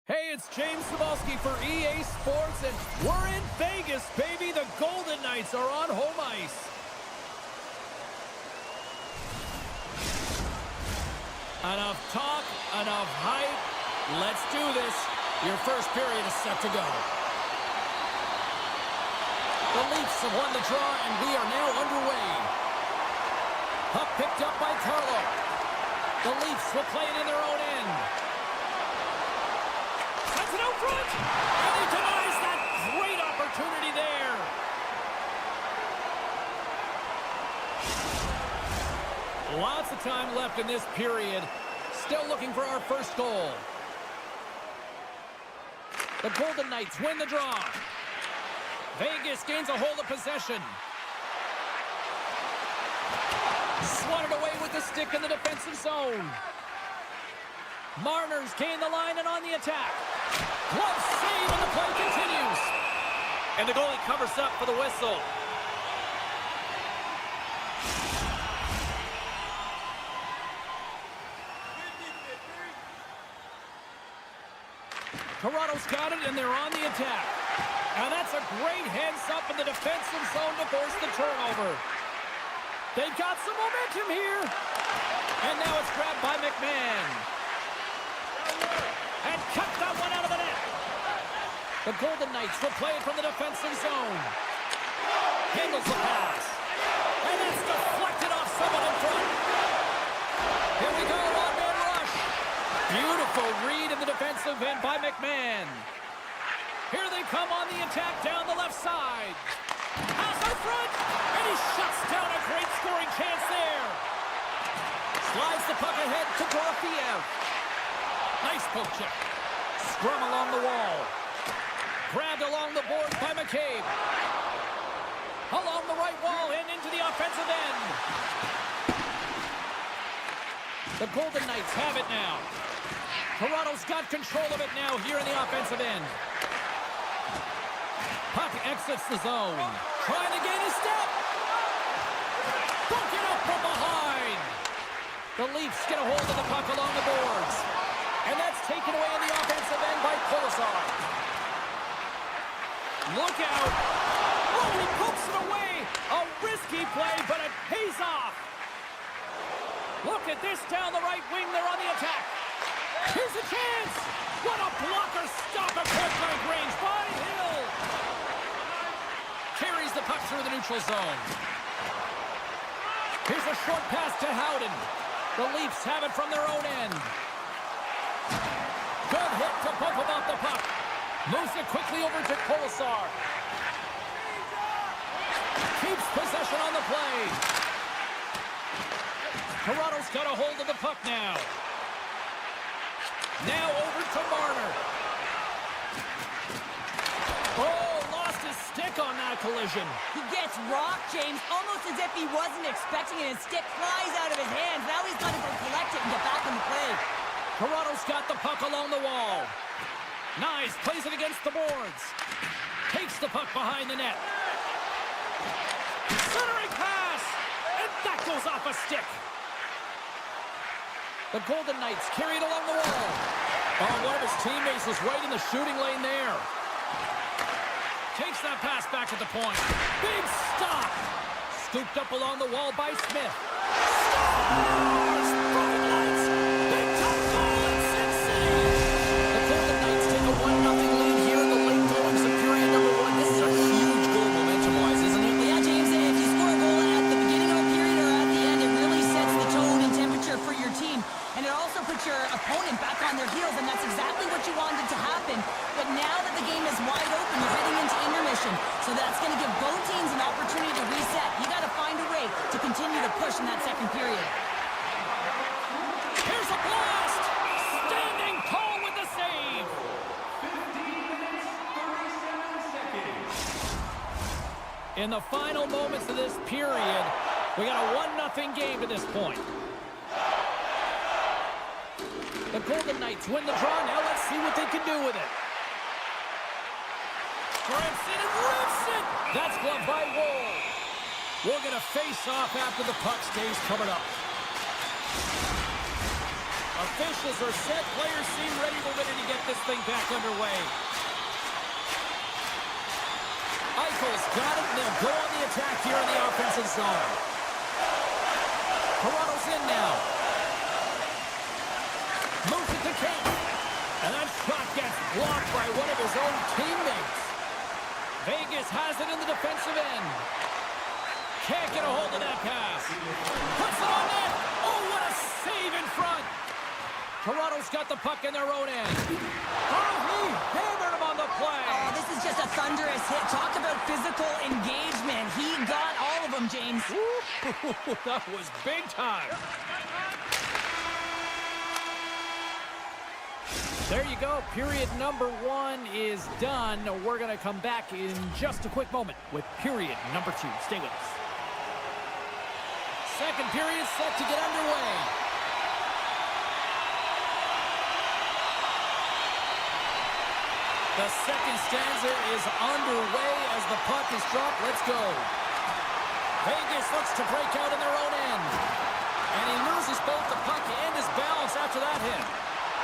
Hey, it's James Cebulski for EA Sports, and we're in Vegas, baby. The Golden Knights are on home ice. Enough talk, enough hype. Let's do this. Your first period is set to go. The Leafs have won the draw, and we are now underway. Puck picked up by Carlo. The Leafs will play it in their own end. Sends it out front, and he denies that great opportunity there. Lots of time left in this period. Still looking for our first goal. The Golden Knights win the draw. Vegas gains a hold of possession. Swatted away with the stick in the defensive zone. Marners gain the line and on the attack. Glove save and the play continues. And the goalie covers up for the whistle. Toronto's got it, and they're on the attack. And that's a great heads-up in the defensive zone to force the turnover. They've got some momentum here. And now it's grabbed by McMahon. And cut that one out of the net. The Golden Knights will play it from the defensive zone. Handles the pass. And it's deflected off someone in front. Here we go, one-man rush. Beautiful read in the defensive end by McMahon. Here they come on the attack down the left side. Pass out front, and he shuts down a great scoring chance there. Slides the puck ahead to Dorofiev. Nice poke check. Scrum along the wall. Grabbed along the boards by McCabe. Along the right wall and into the offensive end. The Golden Knights have it now. Toronto's got control of it now here in the offensive end. Puck exits the zone. Trying to gain a step. Broken up from behind. The Leafs get a hold of the puck along the boards. And that's taken away in the offensive end by Colasar. Look out. Oh, he pokes it away. A risky play, but it pays off. Look at this down the right wing. They're on the attack. Here's a chance. What a blocker stop at point-blank range by Hill. Carries the puck through the neutral zone. Here's a short pass to Howden. The Leafs have it from their own end. Good hit to bump him off the puck. Moves it quickly over to Colasar. Keeps possession on the play. Toronto's got a hold of the puck now. Now over to Marner. Oh, lost his stick on that collision. He gets rocked, James, almost as if he wasn't expecting it. His stick flies out of his hands. Now he's got to go collect it and get back in the play. Toronto's got the puck along the wall. Nice, plays it against the boards. Takes the puck behind the net. Centering pass, and that goes off a stick. The Golden Knights carry it along the wall. Oh, one of his teammates was right in the shooting lane there. Takes that pass back at the point. Big stop. Scooped up along the wall by Smith. Scores! Golden Knights! Big time goal in Sin City! The Golden Knights take a 1-0 lead here in the late goings of period number 1. This is a huge goal momentum-wise, isn't it? Yeah, James, if you score a goal at the beginning of a period or at the end, it really sets the tone and temperature for your team. And it also puts your opponent back on their heels, and that's exactly what you wanted to happen. But now that the game is wide open, you're heading into intermission. So that's going to give both teams an opportunity to reset. You got to find a way to continue to push in that second period. Here's a blast! Standing tall with the save! 15 minutes, 37 seconds. In the final moments of this period, we got a 1-0 game to this point. The Golden Knights win the draw. Now let's see what they can do with it. Grips it and rips it. That's gloved by Woll. We'll get a face-off after the puck stays covered up. A officials are set. Players seem ready to get this thing back underway. Eichel's got it, and they'll go on the attack here in the offensive zone. Toronto's in now. Moves it to Kane. And that shot gets blocked by one of his own teammates. Vegas has it in the defensive end. Can't get a hold of that pass. Puts it on net. Oh, what a save in front. Toronto's got the puck in their own end. Oh, he hammered him on the play. Oh, this is just a thunderous hit. Talk about physical engagement. He got all of them, James. Ooh, that was big time. There you go. Period number 1 is done. We're going to come back in just a quick moment with period number 2. Stay with us. Second period set to get underway. The second stanza is underway as the puck is dropped. Let's go. Vegas looks to break out in their own end. And he loses both the puck and his balance after that hit.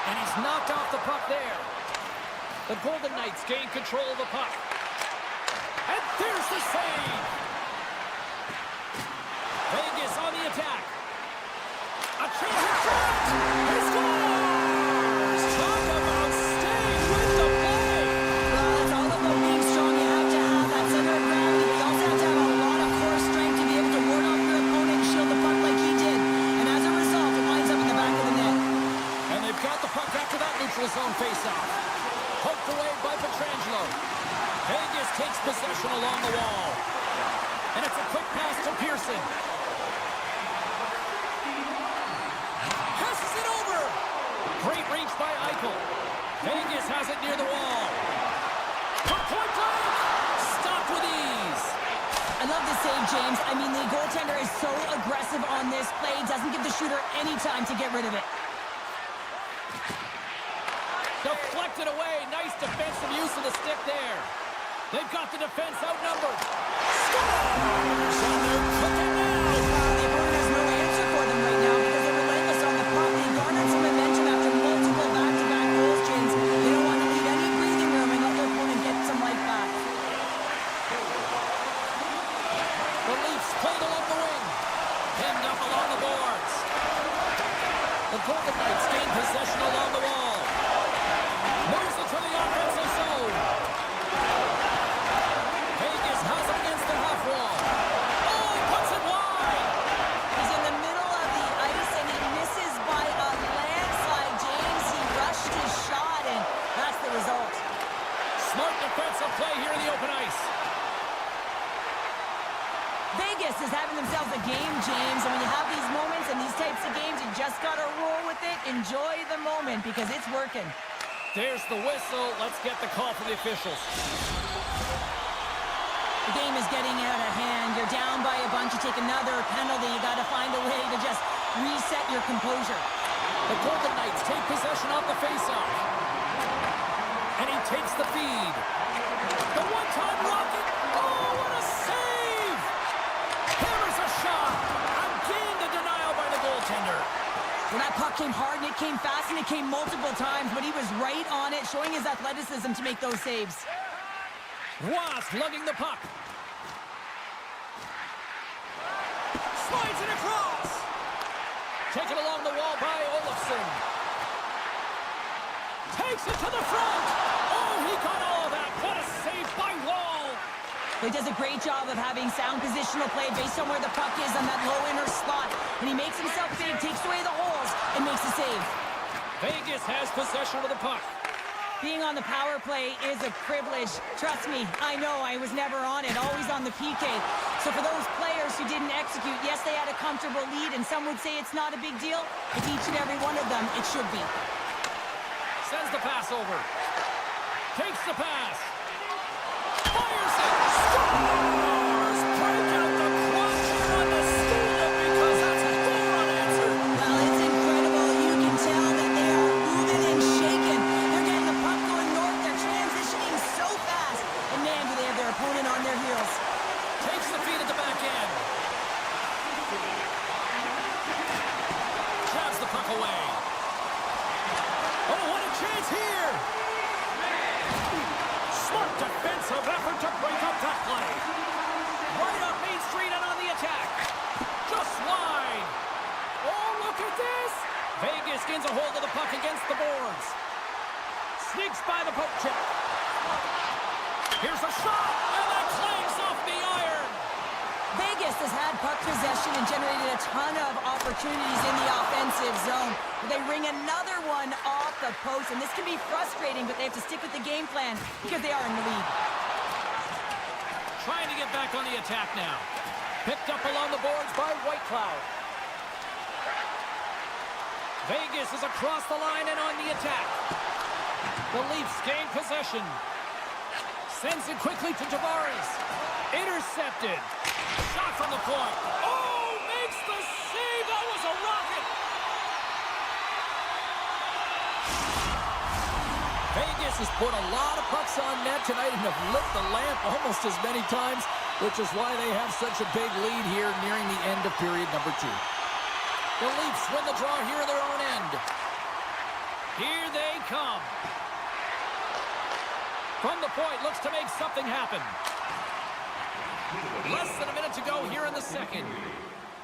And he's knocked off the puck there. The Golden Knights gain control of the puck. And there's the save. Vegas on the attack. A chance at front. He scores! Talk about staying with the play. Well, it's all about being strong. You have to have that center of gravity. But you also have to have a lot of core strength to be able to ward off your opponent and shield the puck like he did. And as a result, it winds up in the back of the net. And they've got the puck after that neutral zone faceoff. Poked away by Pietrangelo. Vegas takes possession along the wall. And it's a quick pass to Pearson. Passes it over. Great reach by Eichel. Vegas has it near the wall. Point blank. Stopped with ease. I love the save, James. I mean, the goaltender is so aggressive on this play. Doesn't give the shooter any time to get rid of it. Deflected away. Nice defensive use of the stick there. They've got the defense outnumbered. Scores! And they're cooking now. The opponent has no answer for them right now because they're relentless on the puck. They garnered some momentum after multiple back-to-back goals, James. They don't want to leave any breathing room and let their opponent get some life back. The Leafs played along the wing. Pinned up along the boards. The Golden Knights gain possession along the wall. Moves it to the offensive zone. Vegas has it against the half wall. Oh, he puts it wide. He's in the middle of the ice and he misses by a landslide, James. He rushed his shot and that's the result. Smart defensive play here in the open ice. Vegas is having themselves a game, James. And when you have these moments and these types of games, you just got to roll with it. Enjoy the moment because it's working. There's the whistle. Let's get the call from the officials. The game is getting out of hand. You're down by a bunch. You take another penalty. You got to find a way to just reset your composure. The Golden Knights take possession off the faceoff. And he takes the feed. The one-time rocket. Oh, what a save! Hammers a shot. Again, the denial by the goaltender. When that puck came hard and it came fast and it came multiple times, but he was right on it, showing his athleticism to make those saves. Wasp lugging the puck. Slides it across. Taken along the wall by Olofsson. Takes it to the front. Oh, he got all of that. What a save by Wall. He does a great job of having sound positional play based on where the puck is on that low inner slot. And he makes himself big, takes away the holes, and makes a save. Vegas has possession of the puck. Being on the power play is a privilege. Trust me, I know I was never on it, always on the PK. So for those players who didn't execute, yes, they had a comfortable lead, and some would say it's not a big deal. It's each and every one of them. It should be. Sends the pass over. Takes the pass. Fires it. Scores! Break out the clutch on the steal because that's a goal unanswered. Well, it's incredible. You can tell that they are moving and shaking. They're getting the puck going north. They're transitioning so fast. And man, do they have their opponent on their heels. Takes the feed at the back end. Grabs the puck away. defensive effort to break up that play. Right up Main Street and on the attack. Just wide. Oh, look at this. Vegas gains a hold of the puck against the boards. Sneaks by the poke check. Here's a shot, and that clangs off the iron. Vegas has had puck possession and generated a ton of opportunities in the offensive zone. But they ring another one off the post, and this can be frustrating, but they have to stick with the game plan because they are in the lead. Trying to get back on the attack now. Picked up along the boards by White Cloud. Vegas is across the line and on the attack. The Leafs gain possession. Sends it quickly to Tavares. Intercepted. Shot from the point. Oh, makes the save. That was a rocket. Vegas has put a lot of pucks on net tonight and have lit the lamp almost as many times, which is why they have such a big lead here nearing the end of period number 2. The Leafs win the draw here in their own end. Here they come. From the point, looks to make something happen. Less than a minute to go here in the second.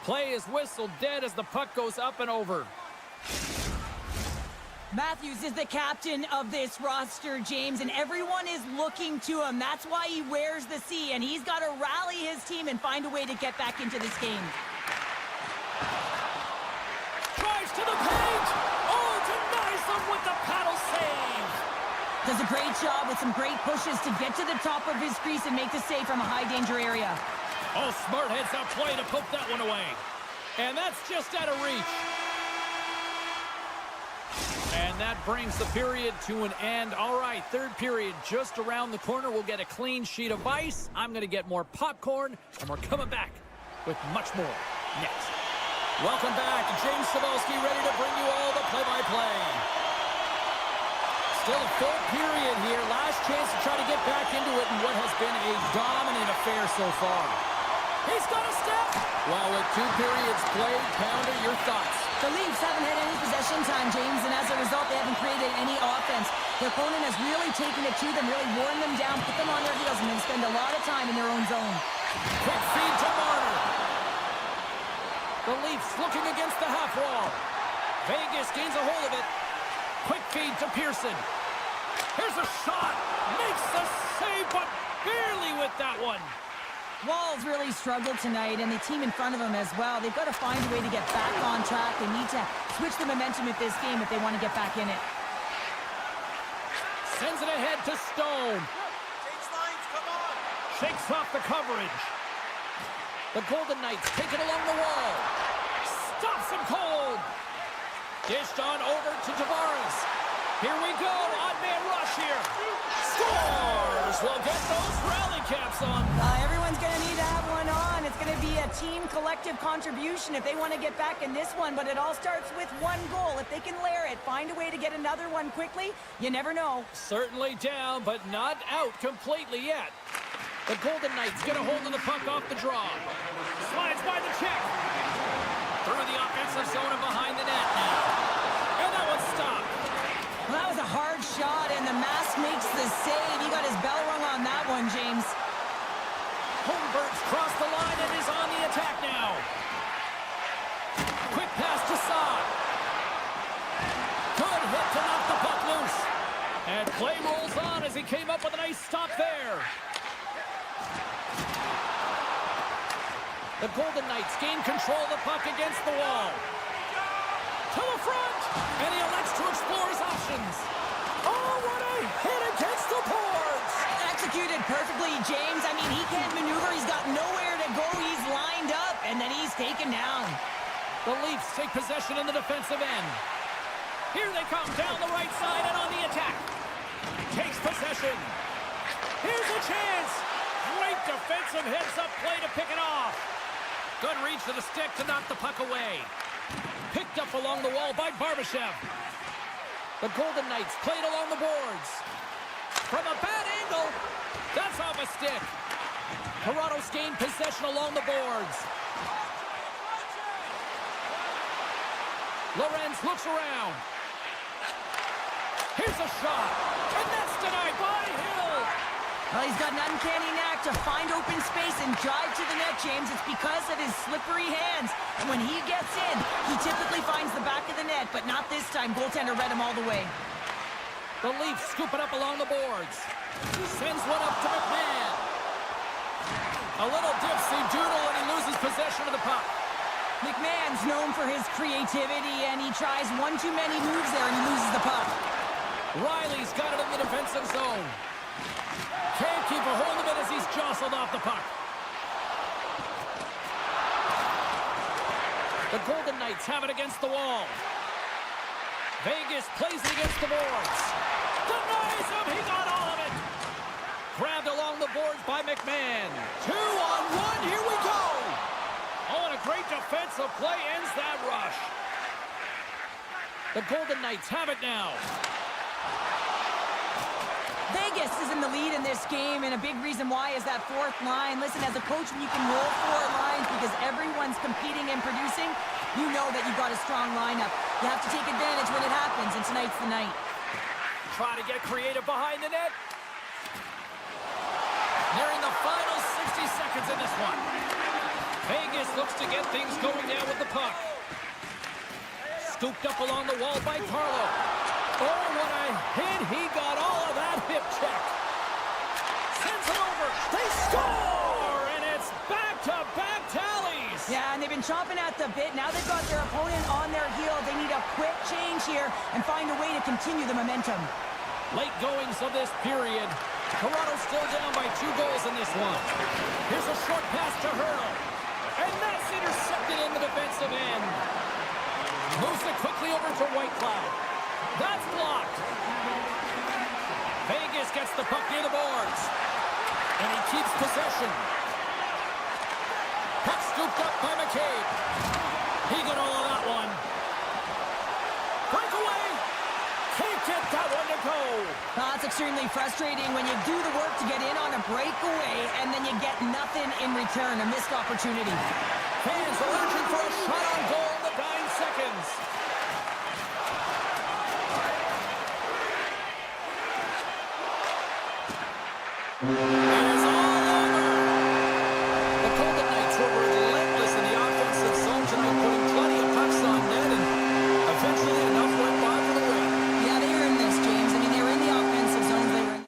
Play is whistled dead as the puck goes up and over. Matthews is the captain of this roster, James, and everyone is looking to him. That's why he wears the C, and he's got to rally his team and find a way to get back into this game. Drives to the paint! Oh, denies them with the paddle save! Does a great job with some great pushes to get to the top of his crease and make the save from a high-danger area. Oh, smart heads up play to poke that one away. And that's just out of reach. And that brings the period to an end. All right, third period just around the corner. We'll get a clean sheet of ice. I'm going to get more popcorn, and we're coming back with much more next. Welcome back. James Cybulski ready to bring you all the play-by-play. Still a full period here. Last chance to try to get back into it in what has been a dominant affair so far. He's got a step. Well, with 2 periods played, Pounder, your thoughts? The Leafs haven't had any possession time, James, and as a result, they haven't created any offense. Their opponent has really taken it to them, really worn them down, put them on their heels, and they spend a lot of time in their own zone. Quick feed to Marner. The Leafs looking against the half wall. Vegas gains a hold of it. Quick feed to Pearson. Here's a shot. Makes the save, but barely with that one. Wall's really struggled tonight, and the team in front of him as well. They've got to find a way to get back on track. They need to switch the momentum of this game if they want to get back in it. Sends it ahead to Stone. Shakes off the coverage. The Golden Knights take it along the wall. Stops him cold. Dished on over to Tavares. Here we go. Odd man rush here. Scores! We'll get those rally caps on. Everyone's going to need to have one on. It's going to be a team collective contribution if they want to get back in this one, but it all starts with one goal. If they can layer it, find a way to get another one quickly, you never know. Certainly down, but not out completely yet. The Golden Knights get a hold of the puck off the draw. Slides by the check. Through the offensive zone and behind the net now. And that one's stopped. Well, that was a hard shot, and the mask makes the save. He got his bell rung on that one, James. Holmberg's crossed the line and is on the attack now. Quick pass to Saad. Good hit to knock the puck loose. And play rolls on as he came up with a nice stop there. The Golden Knights gain control of the puck against the wall. To the front, and he elects to explore his options. Oh, what a hit against the boards! Executed perfectly, James. I mean, he can't maneuver. He's got nowhere to go. He's lined up, and then he's taken down. The Leafs take possession in the defensive end. Here they come down the right side and on the attack. Takes possession. Here's a chance. Great defensive heads-up play to pick it off. Good reach to the stick to knock the puck away. Picked up along the wall by Barbashev. The Golden Knights played along the boards. From a bad angle, that's off a stick. Toronto's gained possession along the boards. Lorenz looks around. Here's a shot, and that's denied by Hill. Well, he's got an uncanny knack to find open space and drive to the net, James. It's because of his slippery hands. And when he gets in, he typically finds the back of the net, but not this time. Goaltender read him all the way. The Leafs scoop it up along the boards. Sends one up to McMahon. A little dipsy doodle and he loses possession of the puck. McMahon's known for his creativity, and he tries one too many moves there, and he loses the puck. Riley's got it in the defensive zone. Can't keep a hold of it as he's jostled off the puck. The Golden Knights have it against the wall. Vegas plays it against the boards. Denies him! He got all of it! Grabbed along the boards by McMahon. 2-on-1, here we go! Oh, and a great defensive play ends that rush. The Golden Knights have it now. Vegas is in the lead in this game, and a big reason why is that fourth line. Listen, as a coach, when you can roll four lines because everyone's competing and producing, you know that you've got a strong lineup. You have to take advantage when it happens, and tonight's the night. Try to get creative behind the net. Nearing the final 60 seconds in this one. Vegas looks to get things going now with the puck. Scooped up along the wall by Carlo. Oh, what a hit. He got all of that hip check. Sends it over. They score! And it's back-to-back tallies. Yeah, and they've been chomping at the bit. Now they've got their opponent on their heels. They need a quick change here and find a way to continue the momentum. Late goings of this period. Toronto still down by 2 goals in this one. Here's a short pass to Hurl. And that's intercepted in the defensive end. Moves it quickly over to Whitecloud. That's blocked. Vegas gets the puck near the boards. And he keeps possession. Puck scooped up by McCabe. He got all of that one. Breakaway. Can't get that one to go. It's extremely frustrating when you do the work to get in on a breakaway and then you get nothing in return, a missed opportunity. Fans are urging for a shot on goal in the 9 seconds. It is all over. The Golden Knights were relentless in the offensive zone tonight, putting plenty of pucks on net, and eventually enough went by for the win. Yeah, they were in this, James. I mean, they were in the offensive zone. They were in...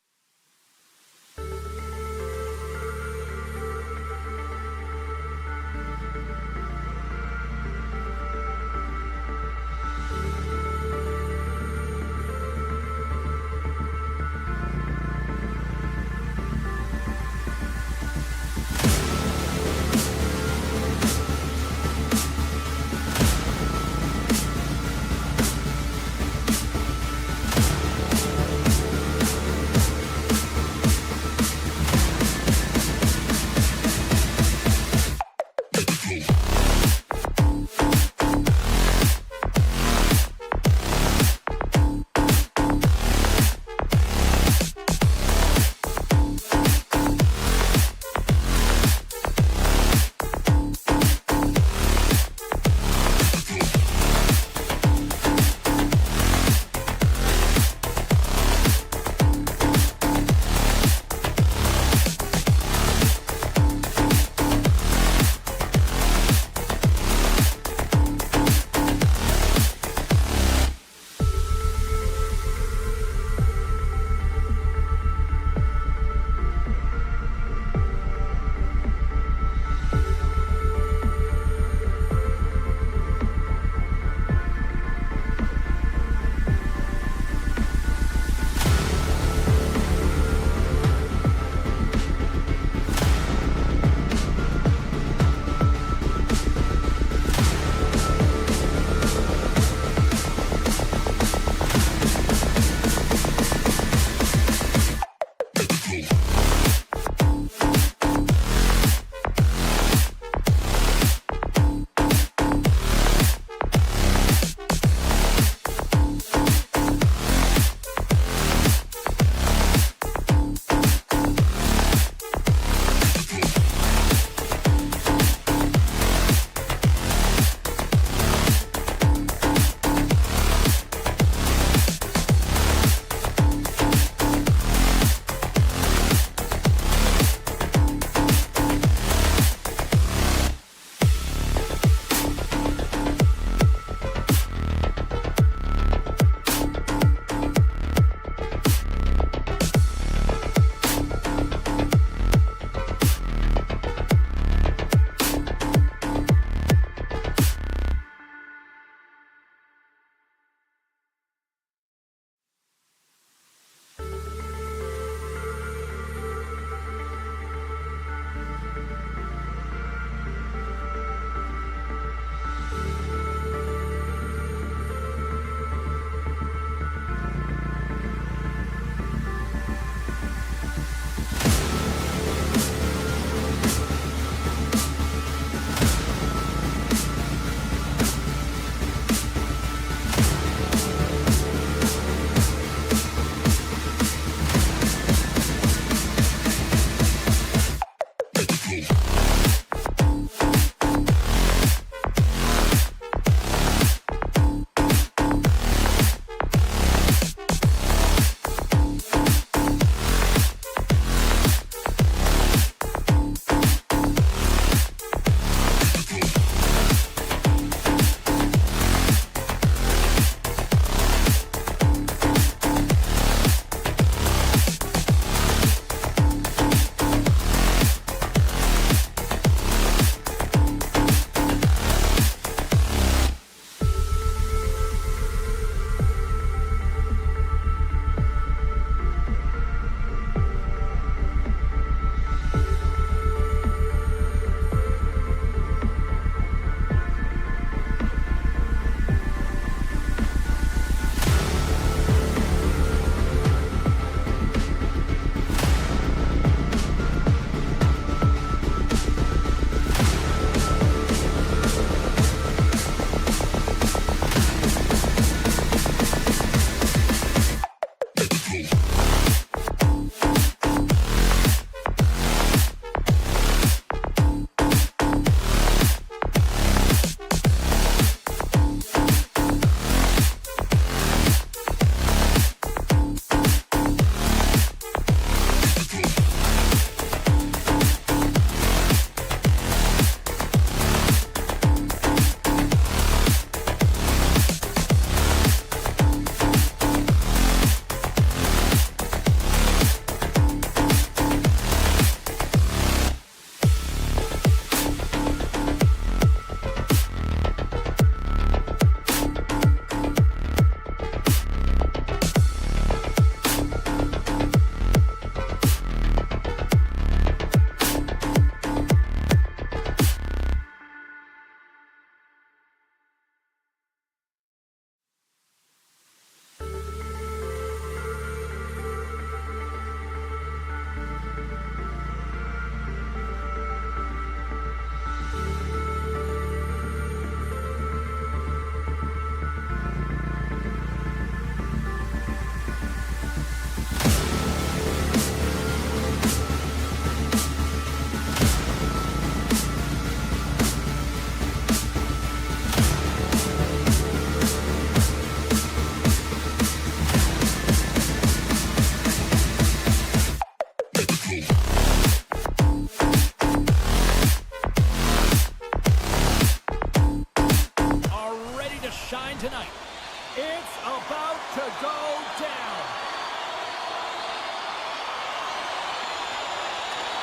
to go down.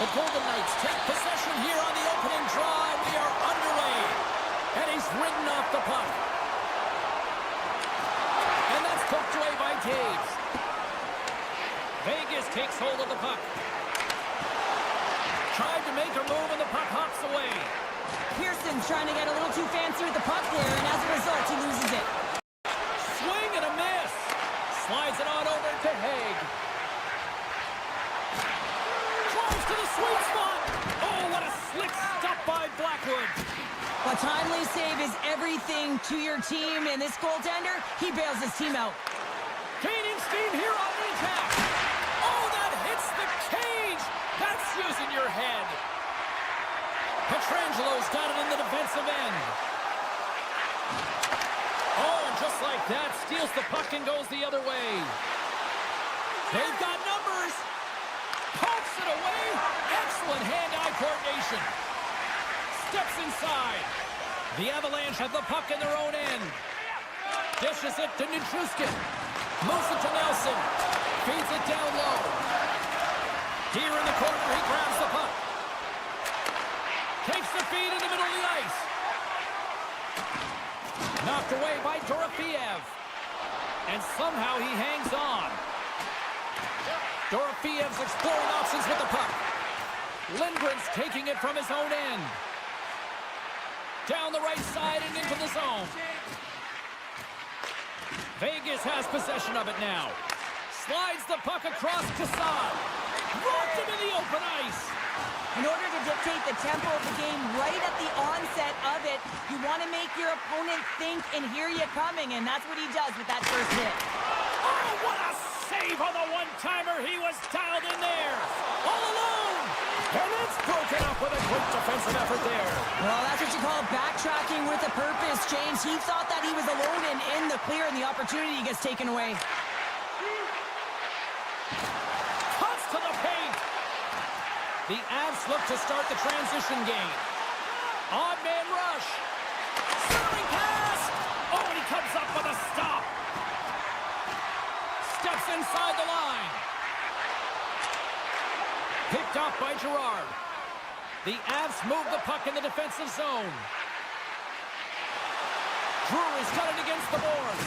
The Golden Knights take possession here on the opening draw. We are underway. And he's ridden off the puck. And that's poked away by Taves. Vegas takes hold of the puck. Tried to make a move and the puck hops away. Pearson's trying to get a little too fancy with the puck there, and as a result, he loses it. Swing and a miss. Slides it on over to Haig. Drives to the sweet spot. Oh, what a slick stop by Blackwood. A timely save is everything to your team, and this goaltender, he bails his team out. Gaining steam here on the attack. Oh, that hits the cage. That's using your head. Petrangelo's got it in the defensive end. Oh, and just like that, steals the puck and goes the other way. They've got numbers. Pokes it away. Excellent hand-eye coordination. Steps inside. The Avalanche have the puck in their own end. Dishes it to Nichushkin. Moves it to Nelson. Feeds it down low. Here in the corner, he grabs the puck. Takes the feed in the middle of the ice. Knocked away by Dorofeev. And somehow he hangs on. Dorofeev's exploring options with the puck. Lindgren's taking it from his own end. Down the right side and into the zone. Vegas has possession of it now. Slides the puck across Kassad. Rocked him in the open ice. In order to dictate the tempo of the game right at the onset of it, you want to make your opponent think and hear you coming, and that's what he does with that first hit. Oh, what a save on the one-timer. He was dialed in there. All alone. And it's broken up with a quick defensive effort there. Well, that's what you call backtracking with a purpose, James. He thought that he was alone and in the clear, and the opportunity gets taken away. Cuts to the paint. The Avs look to start the transition game. Odd man rush. Centering pass. Oh, and he comes up with a stop. Steps inside the line. Picked off by Girard. The Avs move the puck in the defensive zone. Drury's got it against the boards.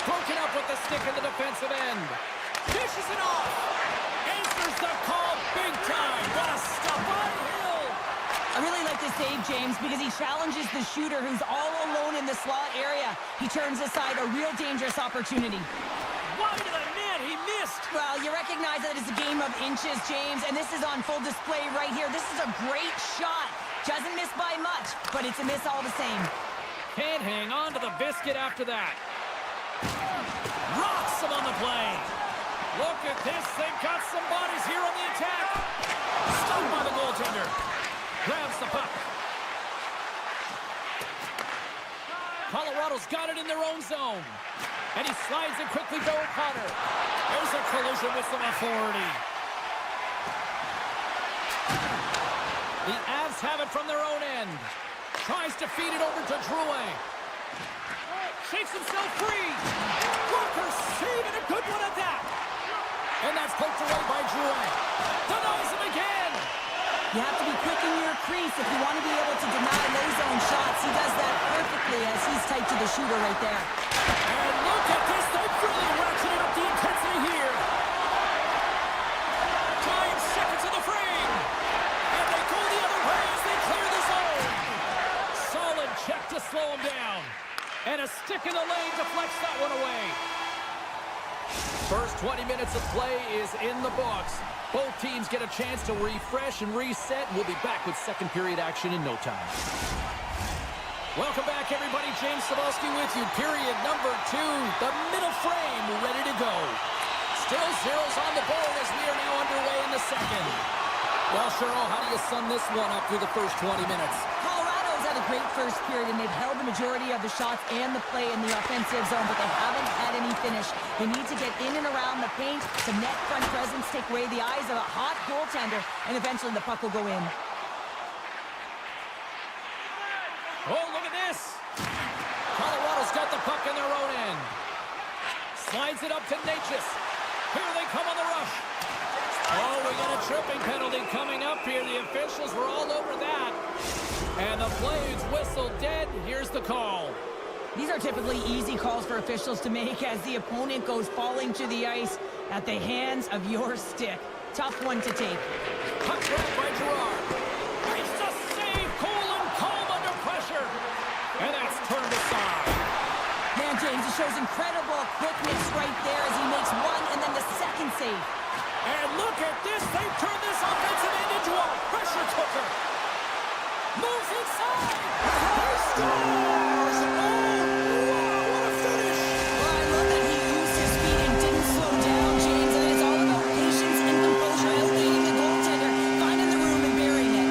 Broken up with the stick in the defensive end. Dishes it off. Answers the call big time. What a stop by Hill. I really like this save, James, because he challenges the shooter who's all alone in the slot area. He turns aside a real dangerous opportunity. Wide of the net, he missed. Well, you recognize that it's a game of inches, James, and this is on full display right here. This is a great shot. Doesn't miss by much, but it's a miss all the same. Can't hang on to the biscuit after that. Rocks him on the play. Look at this. They've got some bodies here on the attack. Stopped by the goaltender. Grabs the puck. Colorado's got it in their own zone. And he slides it quickly to O'Connor. There's a collision with some authority. The Avs have it from their own end. Tries to feed it over to Drouin. Shakes himself free. Walker saving a good one at that. And that's poked away by Drouin. Denies him again. You have to be quick in your crease if you want to be able to deny low zone shots. He does that perfectly as he's tight to the shooter right there. And look at this. They've really ratcheted up the intensity here. Giants seconds in the frame. And they go the other way as they clear the zone. Solid check to slow him down. And a stick in the lane deflects that one away. First 20 minutes of play is in the books. Both teams get a chance to refresh and reset. We'll be back with second period action in no time. Welcome back, everybody. James Cebulski with you. Period number 2. The middle frame ready to go. Still zeros on the board as we are now underway in the second. Well, Cheryl, how do you sum this one up through the first 20 minutes? Colorado's had a great first period, and they've held the majority of the shots and the play in the offensive zone, but they haven't had any finish. They need to get in and around the paint, some net front presence, take away the eyes of a hot goaltender, and eventually the puck will go in. Oh, look at this. Colorado's got the puck in their own end. Slides it up to Natchez. Here they come on the rush. Oh, we got a tripping penalty coming up here. The officials were all over that. And the play is whistled dead. Here's the call. These are typically easy calls for officials to make as the opponent goes falling to the ice at the hands of your stick. Tough one to take. Puck grabbed by Gerard. Makes the save. Cool and calm under pressure. And that's turned aside. Man, James, it shows incredible quickness right there as he makes one and then the second save. And look at this. They've turned this offensive end into a pressure cooker. Moves inside. He scores. Oh, wow, what a finish. Well, I love that he used his speed and didn't slow down, James. And it's all about patience and composure, outweighing the goaltender, finding the room and burying it.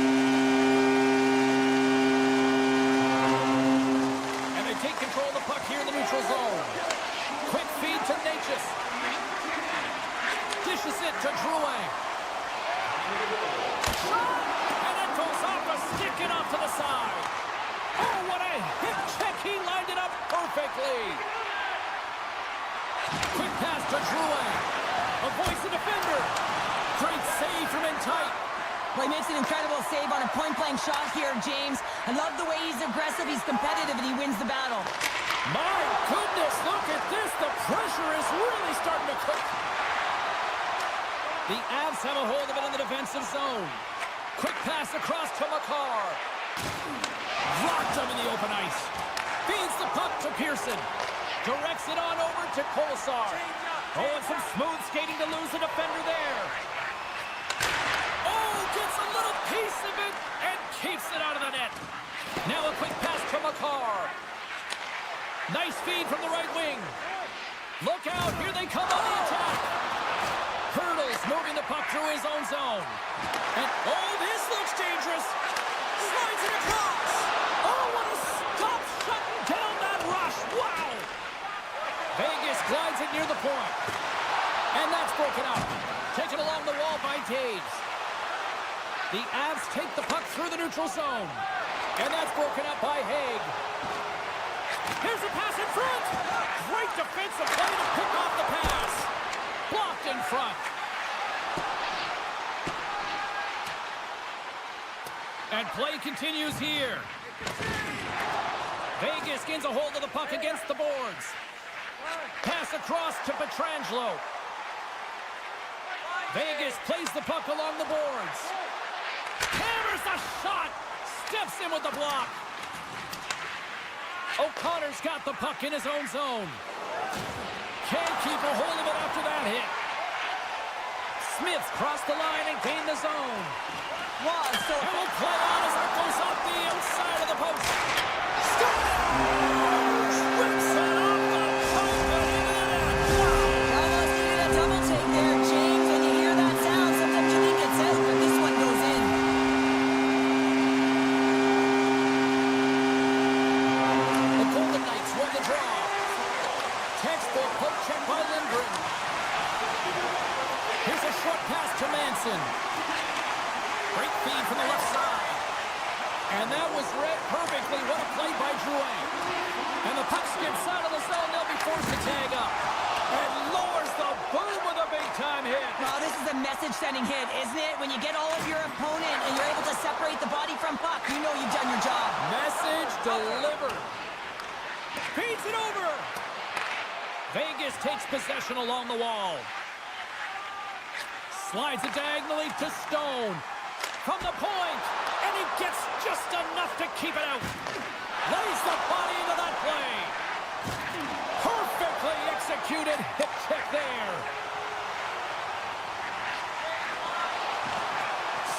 And they take control of the puck here in the neutral zone. Quick feed to Natchez. Dishes it to Drouin. And it goes off a stick and off to the side. Oh, what a hip check. He lined it up perfectly. Quick pass to Drouin. Avoids the defender. Great save from in tight. Well, he makes an incredible save on a point-blank shot here, James. I love the way he's aggressive, he's competitive, and he wins the battle. My goodness, look at this. The pressure is really starting to cook. The Avs have a hold of it in the defensive zone. Quick pass across to Makar. Rocked him in the open ice. Feeds the puck to Pearson. Directs it on over to Kolesar. Oh, and some smooth skating to lose the defender there. Oh, gets a little piece of it and keeps it out of the net. Now a quick pass to Makar. Nice feed from the right wing. Look out, here they come on the attack. Hurdles moving the puck through his own zone. And, oh, this looks dangerous. Slides it across. Oh, what a stop shutting down that rush. Wow. Vegas glides it near the point. And that's broken up. Taken along the wall by Taves. The Avs take the puck through the neutral zone. And that's broken up by Haig. Here's a pass in front. Great defensive play to pick off the pass. Blocked in front. And play continues here. Vegas gains a hold of the puck against the boards. Pass across to Pietrangelo. Vegas plays the puck along the boards. Hammers the shot. Steps in with the block. O'Connor's got the puck in his own zone. Can't keep a hold of it after that hit. Smith's crossed the line and gained the zone. Wow, so And will play on as it goes off the outside of the post. Whips it off the pipe and into the net. Wow. almost needed a double take there, James. When you hear that sound, sometimes you think it's out, but this one goes in. The Golden Knights win the draw. Textbook poke check by Lindgren. Here's a short pass to Manson. Great feed from the left side. And that was read perfectly. What a play by Drouin. And the puck skips out of the zone. They'll be forced to tag up. And lowers the boom with a big-time hit. Well, this is a message-sending hit, isn't it? When you get all of your opponent and you're able to separate the body from puck, you know you've done your job. Message delivered. Feeds it over. Vegas takes possession along the wall. Slides it diagonally to Stone. From the point. And he gets just enough to keep it out. Lays the body into that play. Perfectly executed hip check there.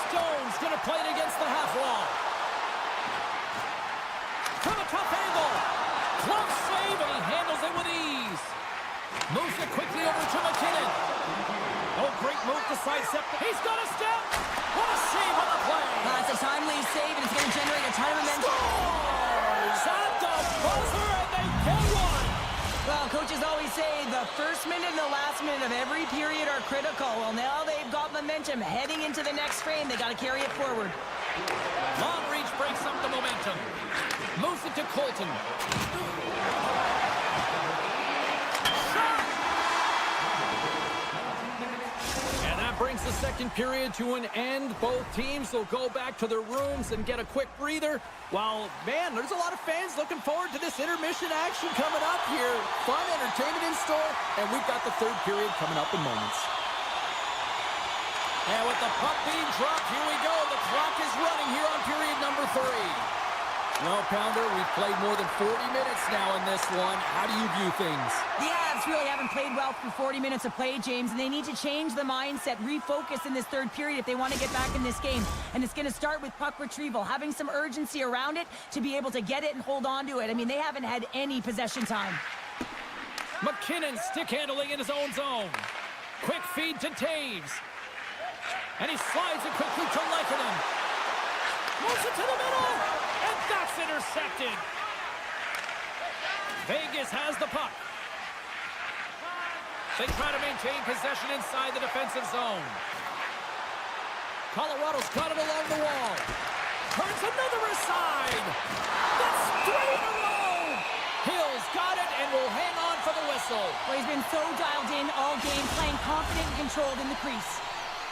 Stone's going to play it against the half wall. From a tough angle. Close save, and he handles it with ease. Moves it quickly over to McKinnon. Oh, great move to sidestep. He's got a step. What a save on the play. It's a timely save, and it's going to generate a ton of momentum. Scores at the buzzer, and they get one. Well, coaches always say the first minute and the last minute of every period are critical. Well, now they've got momentum heading into the next frame. They got to carry it forward. Long reach breaks up the momentum. Moves it to Colton. Shot! brings the second period to an end. Both teams will go back to their rooms and get a quick breather. While, man, there's a lot of fans looking forward to this intermission action coming up here. Fun entertainment in store, and we've got the third period coming up in moments. And with the puck being dropped, here we go. The clock is running here on period number 3. Well, Pounder, we've played more than 40 minutes now in this one. How do you view things? The Avs really haven't played well through 40 minutes of play, James, and they need to change the mindset, refocus in this third period if they want to get back in this game. And it's going to start with puck retrieval, having some urgency around it to be able to get it and hold on to it. I mean, they haven't had any possession time. McKinnon stick handling in his own zone. Quick feed to Taves. And he slides it quickly to Lehkonen. Moves it to the middle. And that's intercepted. Vegas has the puck. They try to maintain possession inside the defensive zone. Colorado's got it along the wall. Turns another aside. That's 3 in a row. Hill's got it and will hang on for the whistle. Well, he's been so dialed in all game, playing confident and controlled in the crease.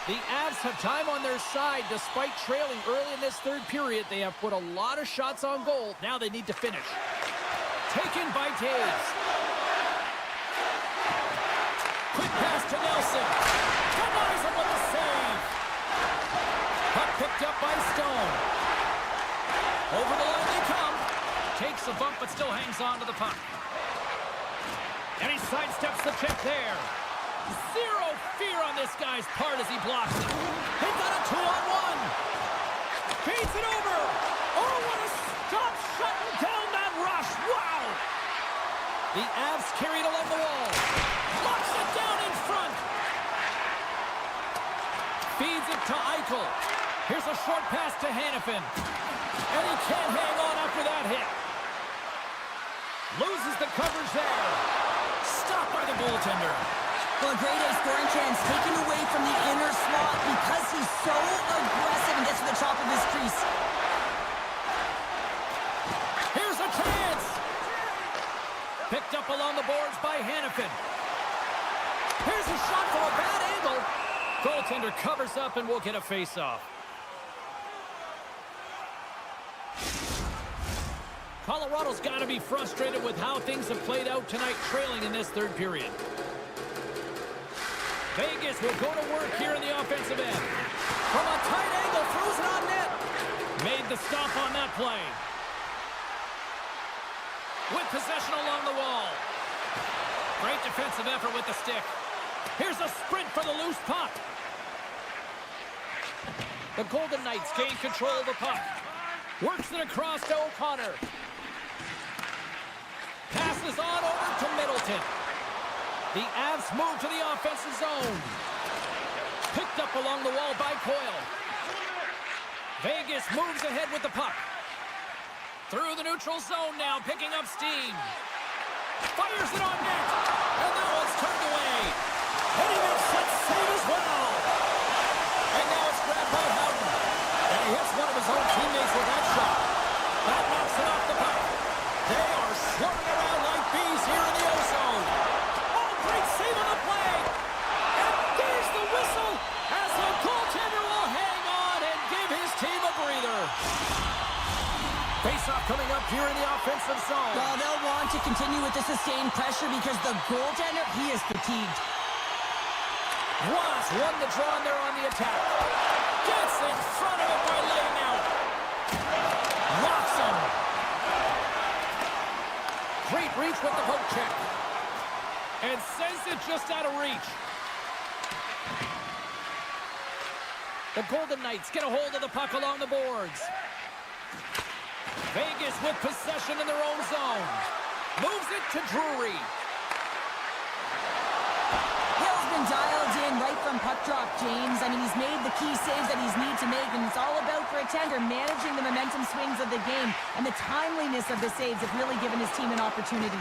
The Avs have time on their side. Despite trailing early in this third period, they have put a lot of shots on goal. Now they need to finish. Taken by Taves. Quick pass to Nelson. Denies him with the save. Puck picked up by Stone. Over the line they come. Takes a bump but still hangs on to the puck. And he sidesteps the check there. Zero fear on this guy's part as he blocks it. He got a 2-on-1. Feeds it over. Oh, what a stop shutting down that rush. Wow. The Avs carry it along the wall. Locks it down in front. Feeds it to Eichel. Here's a short pass to Hannafin. And he can't hang on after that hit. Loses the coverage there. Stopped by the goaltender. Well, a grade A scoring chance taken away from the inner slot because he's so aggressive and gets to the top of his crease. Here's a chance. Picked up along the boards by Hannafin. Here's a shot from a bad angle. Goaltender covers up and will get a face-off. Colorado's got to be frustrated with how things have played out tonight, trailing in this third period. Vegas will go to work here in the offensive end. From a tight angle, throws it on net. Made the stop on that play. With possession along the wall. Great defensive effort with the stick. Here's a sprint for the loose puck. The Golden Knights gain control of the puck. Works it across to O'Connor. Passes on over to Middleton. The Avs move to the offensive zone. Picked up along the wall by Coyle. Vegas moves ahead with the puck. Through the neutral zone now, picking up steam. Fires it on net. And that one's turned away. And he makes that save as well. And now it's grabbed by Houghton. And he hits one of his own teammates with that shot. That knocks it off the puck. They are swarming around like bees here in the O-zone. Oh, great save on the play. And there's the whistle as the goaltender will hang on and give his team a breather. Face-off coming up here in the offensive zone. Well, they'll want to continue with the sustained pressure because the goaltender, he is fatigued. Ross won the draw there on the attack. Gets in front of it by laying out. Locks him. Great reach with the poke check. And sends it just out of reach. The Golden Knights get a hold of the puck along the boards. Vegas with possession in their own zone. Moves it to Drury. Hill's been dialed in right from puck drop, James. I mean, he's made the key saves that he's need to make, and it's all about for a tender managing the momentum swings of the game, and the timeliness of the saves have really given his team an opportunity.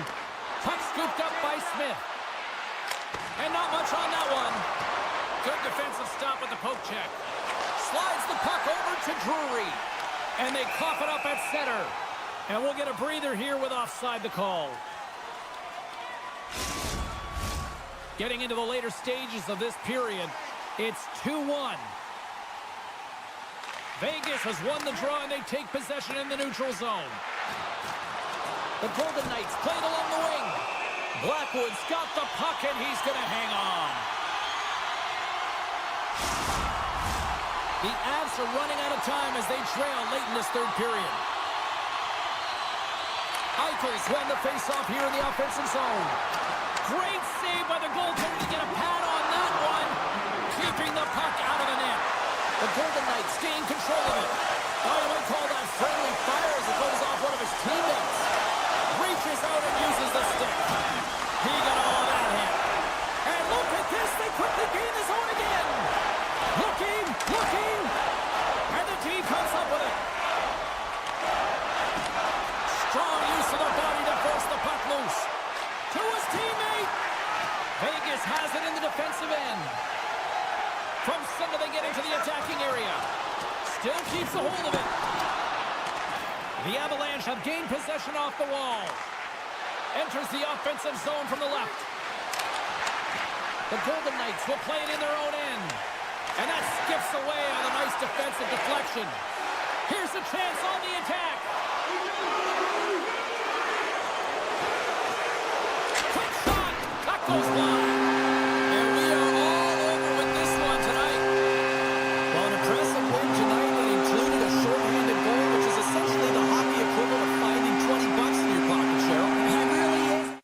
Puck scooped up by Smith. And not much on that one. Good defensive stop with the poke check. Slides the puck over to Drury. And they cough it up at center. And we'll get a breather here with offside the call. Getting into the later stages of this period. It's 2-1. Vegas has won the draw, and they take possession in the neutral zone. The Golden Knights played along the wing. Blackwood's got the puck, and he's going to hang on. The Avs are running out of time as they trail late in this third period. Eichel's won the faceoff here in the offensive zone. Great save by the goaltender to get a pad on that one, keeping the puck out of the net. The Golden Knights gain control of it. Oh, you might call that friendly fire as it goes off one of his teammates. Reaches out and uses the stick. He got all that hit. And look at this, they quickly gain the zone again. Looking, and the team comes up with it. Strong use of the body to force the puck loose. To his teammate. Vegas has it in the defensive end. From center, they get into the attacking area. Still keeps a hold of it. The Avalanche have gained possession off the wall. Enters the offensive zone from the left. The Golden Knights will play it in their own end. And that skips away on a nice defensive deflection. Here's a chance on the attack. Quick shot. That goes wide. And we are all over with this one tonight. Well, an impressive win tonight that included a shorthanded goal, which is essentially the hockey equivalent of finding $20 in your pocket, Cheryl. It really is.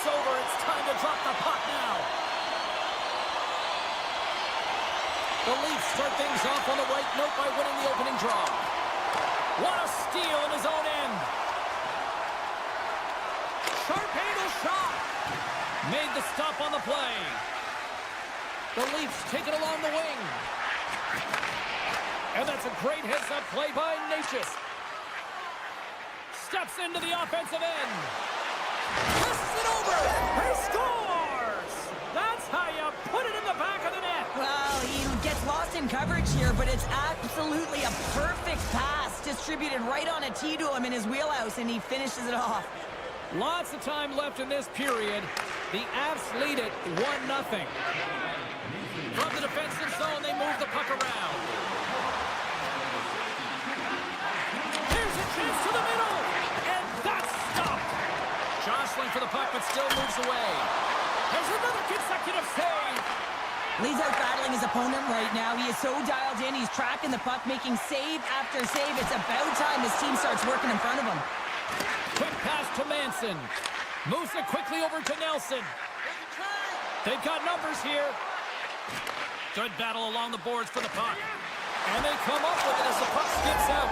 it's over. It's time to drop the puck now. The Leafs start things off on the right note by winning the opening draw. What a steal in his own end. Sharp angle shot. Made the stop on the play. The Leafs take it along the wing. And that's a great heads-up play by Natchez. Steps into the offensive end. Passes it over. He scores! That's how you put it in the back of the net. Well, he gets lost in coverage here, but it's absolutely a perfect pass distributed right on a tee to him in his wheelhouse, and he finishes it off. Lots of time left in this period. The Avs lead it 1-0. From the defensive zone, they move the puck around. Here's a chance to the middle, and that's stopped. Jostling for the puck, but still moves away. There's another consecutive save. Lee's out battling his opponent right now. He is so dialed in. He's tracking the puck, making save after save. It's about time his team starts working in front of him. Quick pass to Manson. Moves it quickly over to Nelson. They've got numbers here. Good battle along the boards for the puck. And they come up with it as the puck skips out.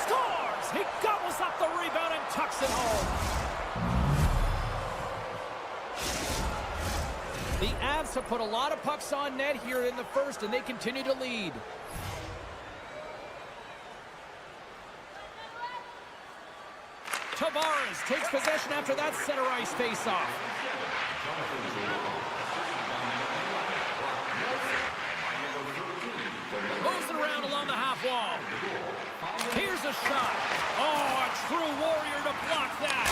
Scores! He gobbles up the rebound and tucks it home. The Avs have put a lot of pucks on net here in the first, and they continue to lead. Tavares takes possession after that center ice face-off. Moves it around along the half wall. Here's a shot. Oh, a true warrior to block that.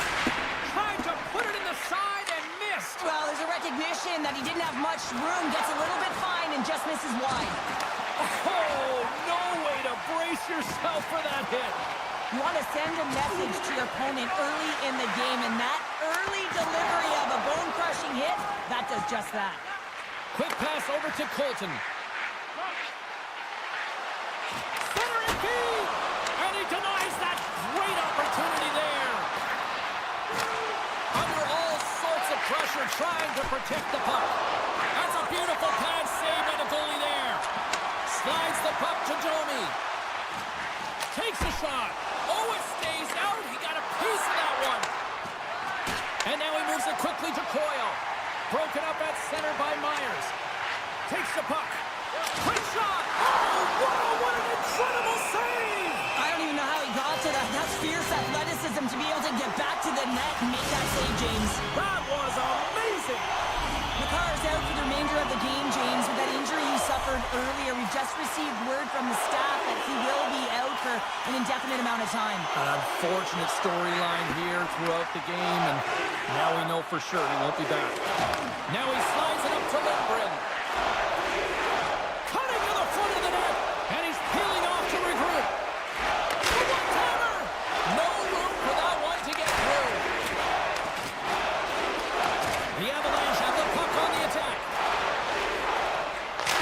Tried to put it in the side and missed. Well, there's a recognition that he didn't have much room, gets a little bit fine, and just misses wide. Oh, no way to brace yourself for that hit. You want to send a message to your opponent early in the game, and that early delivery of a bone-crushing hit, that does just that. Quick pass over to Colton. Center and key! And he denies that great opportunity there. Under all sorts of pressure, trying to protect the puck. That's a beautiful pass save by the goalie there. Slides the puck to Domi. Takes a shot. Oh, it stays out. He got a piece of that one. And now he moves it quickly to Coyle. Broken up at center by Myers. Takes the puck. Quick shot. Oh, what an incredible save. I don't even know how he got to that. That's fierce athleticism to be able to get back to the net and make that save, James. That was amazing. McCarr's out for the remainder of the game, James. With that injury he suffered earlier, we've just received word from the staff that he will be out for an indefinite amount of time. An unfortunate storyline here throughout the game, and now we know for sure he won't be back. Now he slides it up to Lindgren. Cutting to the front of the net, and he's peeling off to regroup. The one-timer! No room for that one to get through. The Avalanche have the puck on the attack.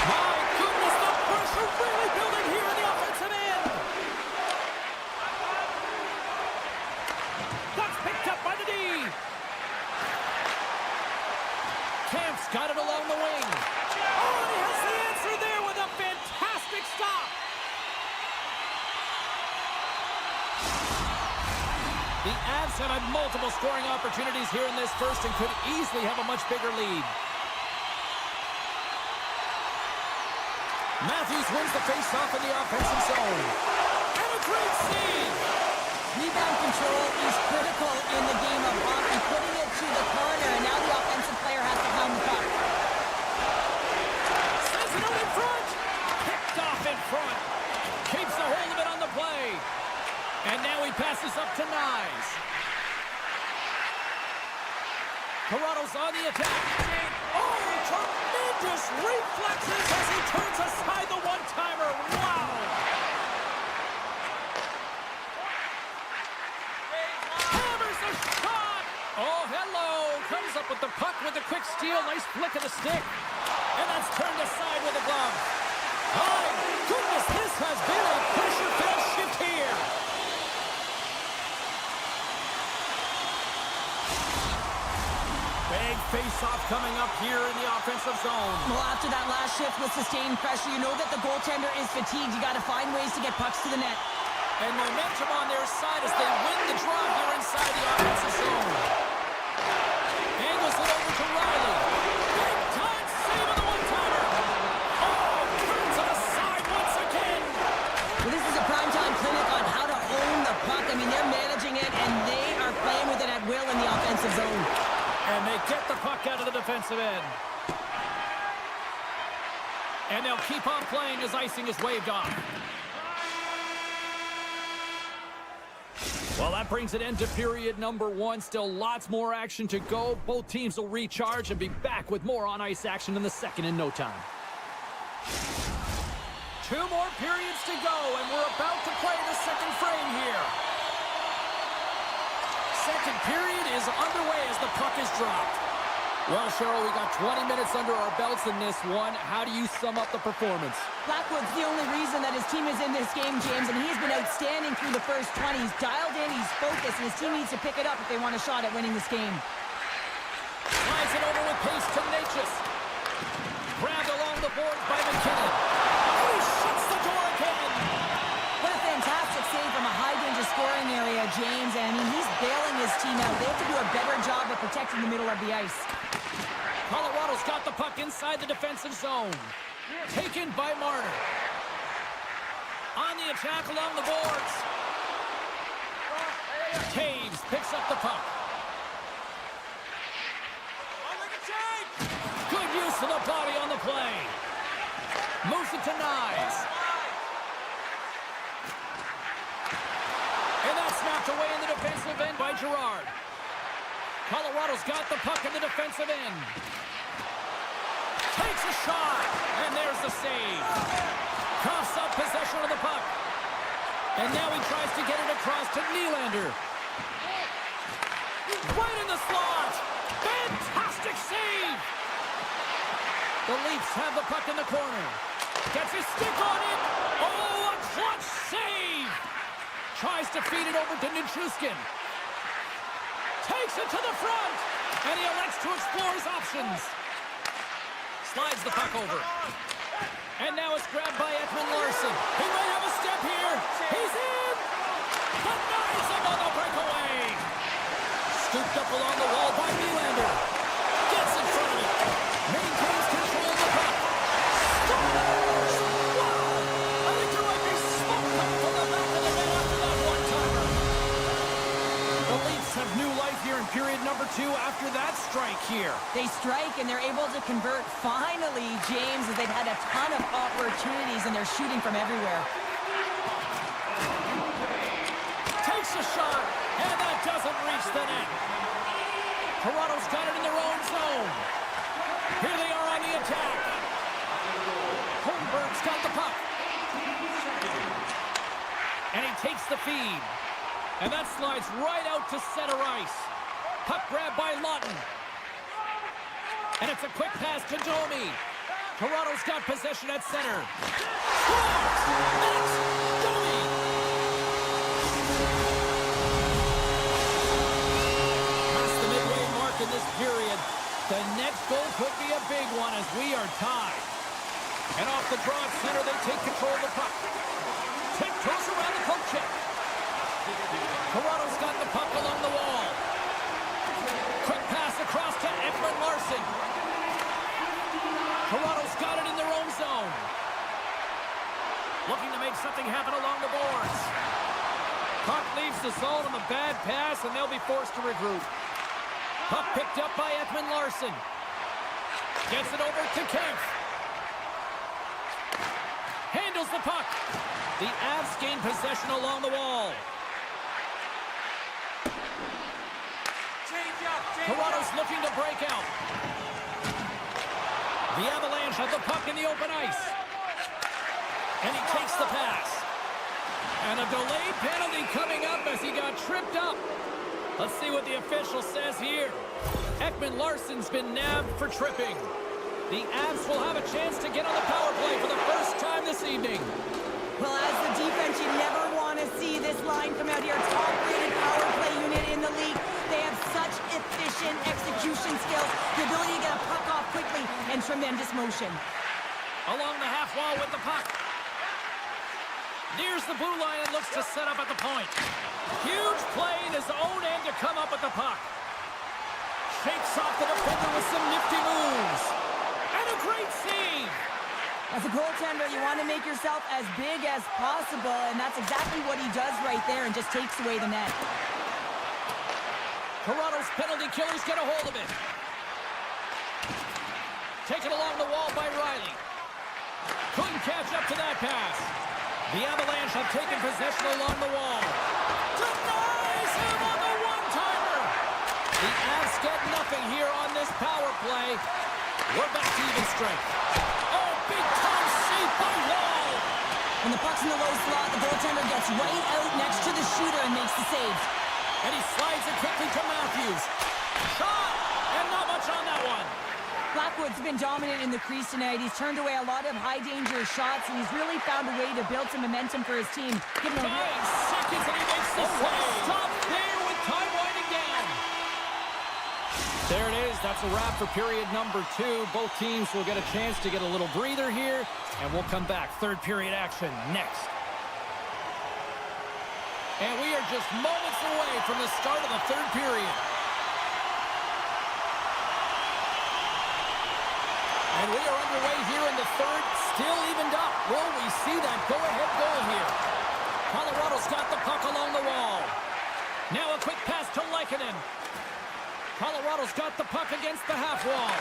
My goodness, the pressure really building here in the offensive end. That's picked up by the D. Camp's got it along the wing. Oh, and he has the answer there with a fantastic stop. The Avs have had multiple scoring opportunities here in this first and could easily have a much bigger lead. Matthews wins the face-off in the offensive zone. And a great save! Rebound control is critical in the game of hockey, putting it to the corner, and now the offensive player has to pound the puck. Sends it out in front! Picked off in front. Keeps a hold of it on the play. And now he passes up to Nyes. Toronto's on the attack. Oh, tremendous reflexes as he turns aside the one-timer. Wow! Hammers a shot! Oh, hello! Comes up with the puck with a quick steal. Nice flick of the stick. And that's turned aside with a glove. My goodness, this has been a pressure-filled shift here. Big face-off coming up here in the offensive zone. Well, after that last shift with sustained pressure, you know that the goaltender is fatigued. You got to find ways to get pucks to the net. And momentum on their side as they win the draw here inside the offensive zone. Angles it over to Riley. Big time save on the one-timer. Oh, turns to the side once again. Well, this is a primetime clinic on how to own the puck. I mean, they're managing it, and they are playing with it at will in the offensive zone. And they get the puck out of the defensive end. And they'll keep on playing as icing is waved off. Well, that brings an end to period number 1. Still lots more action to go. Both teams will recharge and be back with more on-ice action in the second in no time. 2 more periods to go, and we're about to play the second frame here. Second period is underway as the puck is dropped. Well, Cheryl, we got 20 minutes under our belts in this one. How do you sum up the performance? Blackwood's the only reason that his team is in this game, James, and he's been outstanding through the first 20. He's dialed in, he's focused, and his team needs to pick it up if they want a shot at winning this game. Slides it over with pace to Natchez. Grabbed along the boards by McKinnon. He shuts the door again. What a fantastic save from a high-danger scoring area, James. And I mean, he's bailing his team out. They have to do a better job of protecting the middle of the ice. Colorado's got the puck inside the defensive zone. Taken by Marner. On the attack along the boards. Taves picks up the puck. Good use of the body on the play. Moves it to Nyes. And that's knocked away in the defensive end by Girard. Colorado's got the puck in the defensive end. Takes a shot, and there's the save. Coughs up possession of the puck. And now he tries to get it across to Nylander. Right in the slot. Fantastic save. The Leafs have the puck in the corner. Gets his stick on it. Oh, a clutch save. Tries to feed it over to Nichushkin. Takes it to the front. And he elects to explore his options. Slides the puck over. And now it's grabbed by Ekman Larsson. He might have a step here. He's in. Denies him on the breakaway. Scooped up along the wall by Nylander. Gets in front of it. Maintains control of the puck. Scores! Wow! I think there might be smoke coming from the back of the net after that one-timer. The Leafs have new life here in period number 2 after that strike here. They strike, and they're able to convert finally, James, as they've had a ton of opportunities, and they're shooting from everywhere. Takes a shot, and that doesn't reach the net. Toronto's got it in their own zone. Here they are on the attack. Holmberg's got the puck. And he takes the feed. And that slides right out to center ice. Puck grabbed by Lawton. And it's a quick pass to Domi. Toronto's got possession at center. That's Domi. Past the midway mark in this period. The next goal could be a big one as we are tied. And off the draw at center, they take control of the puck. Tiptoes around the poke check. Toronto's got the puck along the wall. Quick pass across to Ekman Larsson. Toronto's got it in their own zone. Looking to make something happen along the boards. Puck leaves the zone on the bad pass, and they'll be forced to regroup. Puck picked up by Ekman Larsson. Gets it over to Kempf. Handles the puck. The Avs gain possession along the wall. Toronto's looking to break out. The Avalanche have the puck in the open ice. And he takes the pass. And a delayed penalty coming up as he got tripped up. Let's see what the official says here. Ekman Larsson's been nabbed for tripping. The Avs will have a chance to get on the power play for the first time this evening. Well, as the defense, you never want to see this line come out here. Top-rated power play unit in the league. They have such efficient execution skills, the ability to get a puck off quickly, and tremendous motion. Along the half wall with the puck. Nears the blue line and looks to set up at the point. Huge play in his own end to come up with the puck. Shakes off the defender with some nifty moves. And a great save. As a goaltender, you want to make yourself as big as possible, and that's exactly what he does right there and just takes away the net. Toronto's penalty killers get a hold of it. Taken along the wall by Riley. Couldn't catch up to that pass. The Avalanche have taken possession along the wall. Denies him on the one-timer. The Avs get nothing here on this power play. We're back to even strength. Oh, big-time save by Wall. When the puck's in the low slot, the goaltender gets right out next to the shooter and makes the save. And he slides it quickly to Matthews. Shot! And not much on that one. Blackwood's been dominant in the crease tonight. He's turned away a lot of high-danger shots, and he's really found a way to build some momentum for his team. Give him a 5 seconds and he makes the save. Stop there with time winding down. There it is. That's a wrap for period number 2. Both teams will get a chance to get a little breather here, and we'll come back. Third period action next. And we are just moments away from the start of the third period. And we are underway here in the third, still evened up. Will we see that go-ahead goal here? Colorado's got the puck along the wall. Now a quick pass to Lehkonen. Colorado's got the puck against the half wall.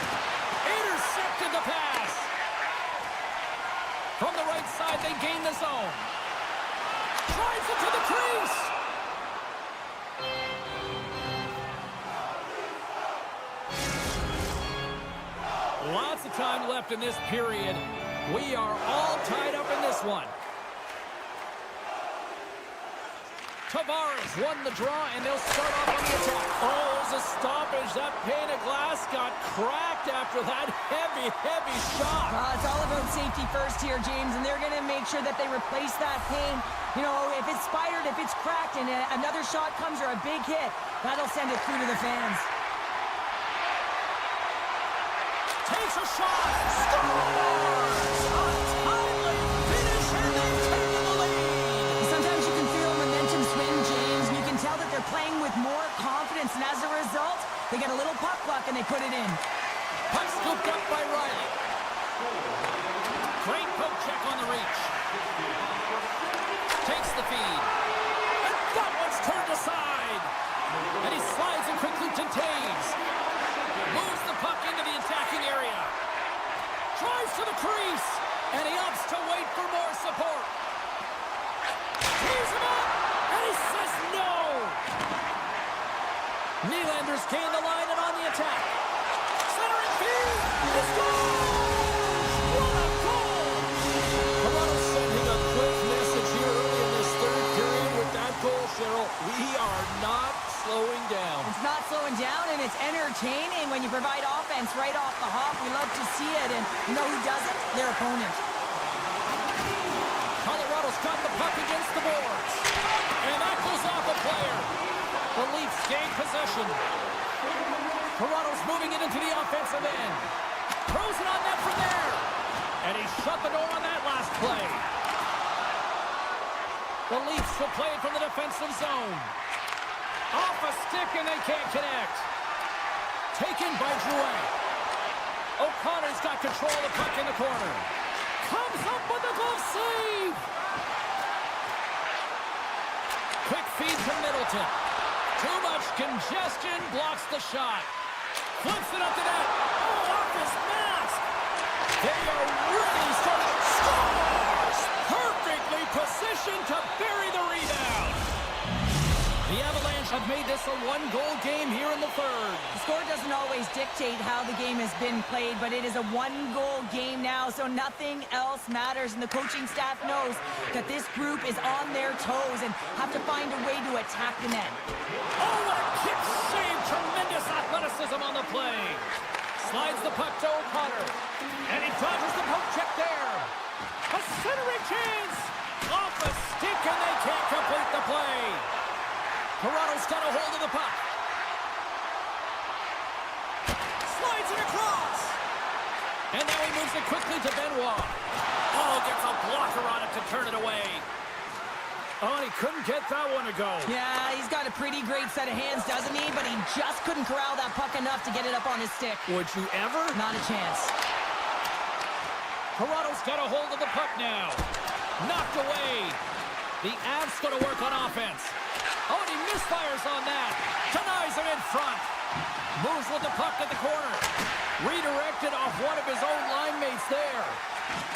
Intercepted the pass. From the right side, they gain the zone. Drives it to the crease. Lots of time left in this period. We are all tied up in this one. Tavares won the draw, and they'll start off on the attack. Oh, there's a stoppage. That pane of glass got cracked after that heavy, heavy shot. It's all about safety first here, James, and they're going to make sure that they replace that pane. You know, if it's spidered, if it's cracked, and another shot comes or a big hit, that'll send it through to the fans. Takes a shot. Scores! A timely finish, and they've taken the lead. Sometimes you can feel momentum swing, James, and you can tell that they're playing with more confidence, and as a result, they get a little puck luck and they put it in. Puck scooped up by Riley. Great poke check on the reach. Takes the feed. And that one's turned aside. And he slides it quickly to Taves. Moves the puck into the attacking area. Drives to the crease. And he opts to wait for more support. Tees him up. And he says no. Nylander's gained the line and on the attack. Centering feed. He scores! What a goal! Toronto sending a quick message here early in this third period with that goal, Cheryl. We are not slowing down. It's not slowing down, and it's entertaining when you provide offense right off the hop. We love to see it, and you know who doesn't? Their opponent. Colorado's got the puck against the boards. And that goes off a player. The Leafs gain possession. Toronto's moving it into the offensive end. Throws it on net from there. And he shut the door on that last play. The Leafs will play it from the defensive zone. Off a stick and they can't connect. Taken by Drouin. O'Connor's got control of the puck in the corner. Comes up with a glove save. Quick feed to Middleton. Too much congestion, blocks the shot. Flips it up to net. Oh, off his mask. They are really starting. Scores! Perfectly positioned to bury the rebound. The Avalanche have made this a one-goal game here in the third. The score doesn't always dictate how the game has been played, but it is a one-goal game now, so nothing else matters. And the coaching staff knows that this group is on their toes and have to find a way to attack the net. Oh, what a kick save! Tremendous athleticism on the play. Slides the puck to O'Connor. And he dodges the poke check there. A centering chance! Off a stick, and they can't complete the play. Toronto's got a hold of the puck. Slides it across. And now he moves it quickly to Benoit. Oh, gets a blocker on it to turn it away. Oh, and he couldn't get that one to go. Yeah, he's got a pretty great set of hands, doesn't he? But he just couldn't corral that puck enough to get it up on his stick. Would you ever? Not a chance. Toronto's got a hold of the puck now. Knocked away. The Avs going to work on offense. Oh, and he misfires on that. Denies him in front. Moves with the puck at the corner. Redirected off one of his own line mates there.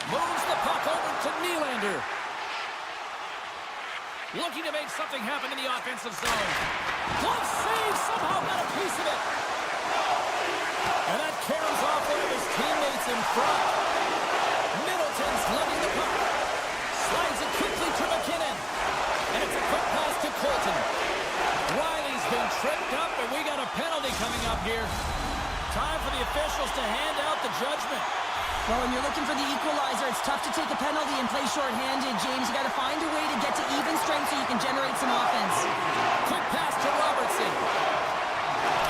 Moves the puck over to Nylander. Looking to make something happen in the offensive zone. Glove save, somehow got a piece of it. And that carries off one of his teammates in front. Middleton's lugging the puck. Slides it quickly to McKinnon. And it's a quick pass to Colton. Riley's been tripped up, and we got a penalty coming up here. Time for the officials to hand out the judgment. Well, when you're looking for the equalizer, it's tough to take a penalty and play shorthanded, James. You got to find a way to get to even strength so you can generate some offense. Quick pass to Robertson.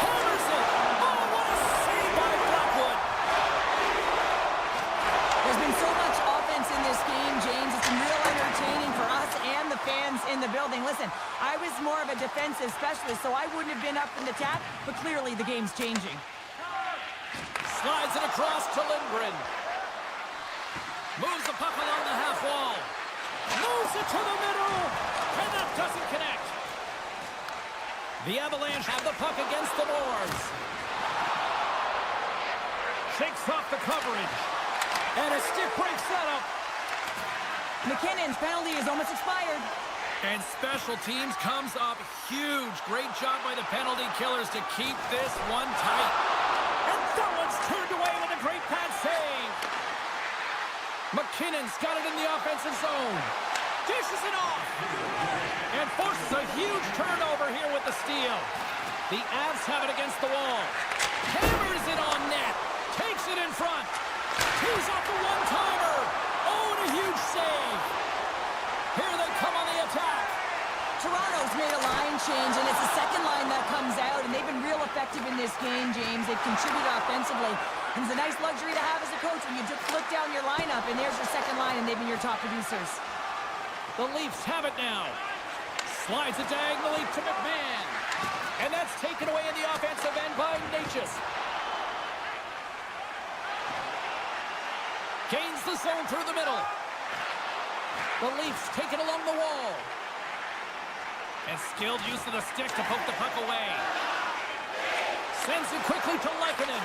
Hammers it. Oh, what a save by Blackwood. There's been so much offense in this game, James. It's been real entertaining for us and the fans in the building. Listen, I was more of a defensive specialist, so I wouldn't have been up in the tap, but clearly the game's changing. Slides it across to Lindgren. Moves the puck along the half wall. Moves it to the middle. And that doesn't connect. The Avalanche have the puck against the boards. Shakes off the coverage. And a stick break setup. McKinnon's penalty is almost expired. And special teams comes up huge. Great job by the penalty killers to keep this one tight. And that one's turned away with a great pad save. McKinnon's got it in the offensive zone. Dishes it off. And forces a huge turnover here with the steal. The Avs have it against the wall. Hammers it on net. Takes it in front. Tees off the one-timer. Oh, and a huge save. Here they come on the attack. Toronto's made a line change, and it's the second line that comes out, and they've been real effective in this game, James. They've contributed offensively, and it's a nice luxury to have as a coach when you just flip down your lineup, and there's your second line, and they've been your top producers. The Leafs have it now. Slides it diagonally to McMahon. And that's taken away in the offensive end by Natchez. Gains the zone through the middle. The Leafs take it along the wall. And skilled use of the stick to poke the puck away. Sends it quickly to Lehkonen.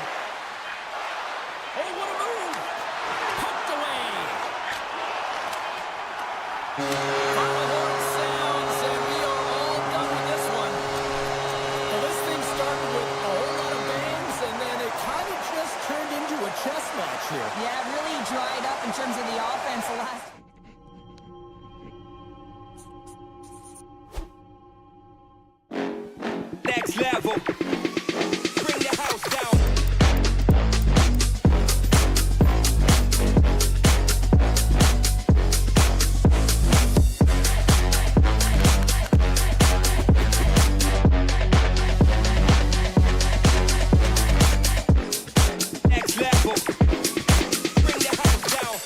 Oh, what a move! Poked away. Final horn sounds, and we are all done with this one. Well, this thing started with a whole lot of bangs, and then it kind of just turned into a chess match here. Yeah, it really dried up in terms of the offense the last... Next level. Bring the house down. Next level. Bring the house down.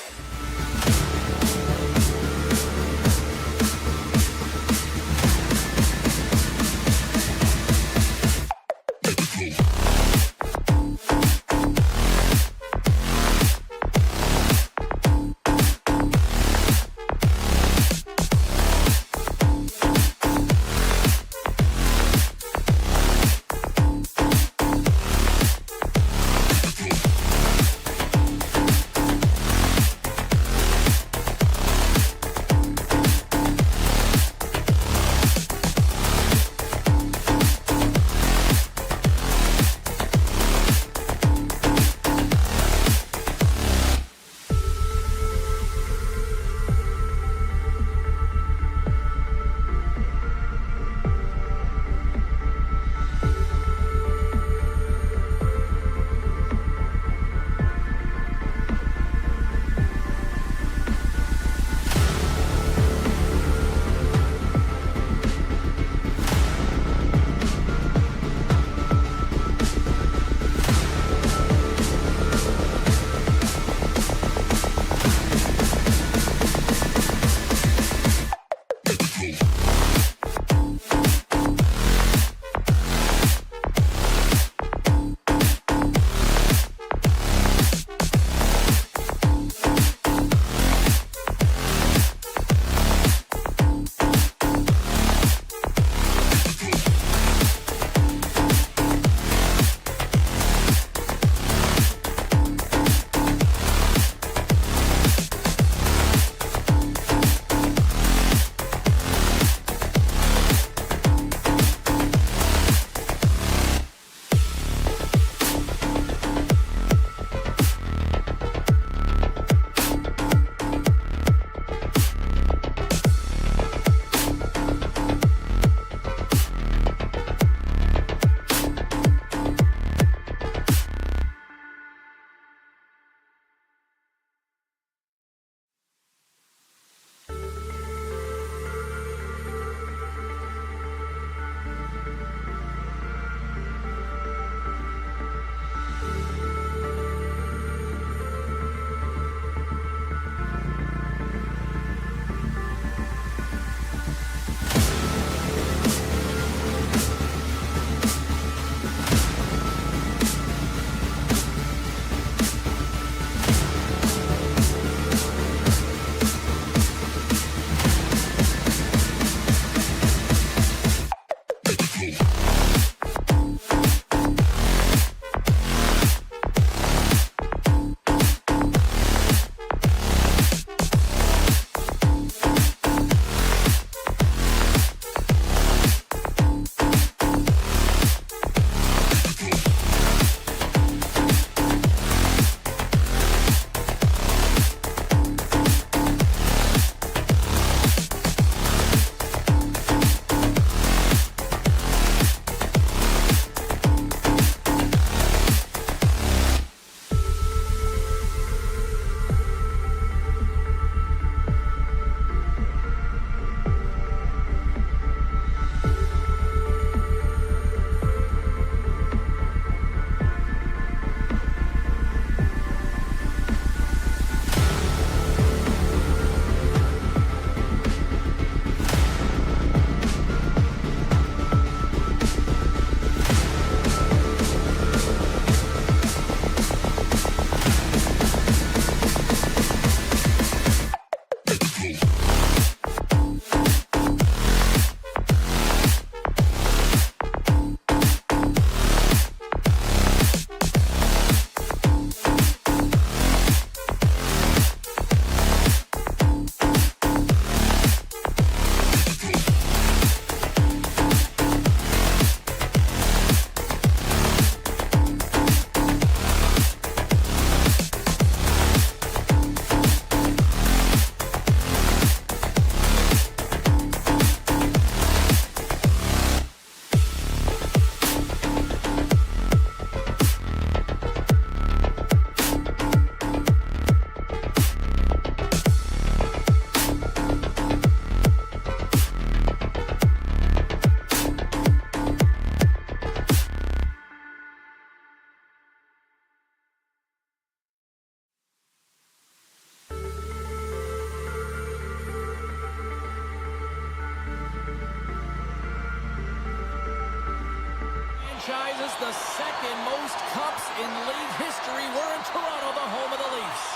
franchises, the second most cups in league history were in Toronto, the home of the Leafs.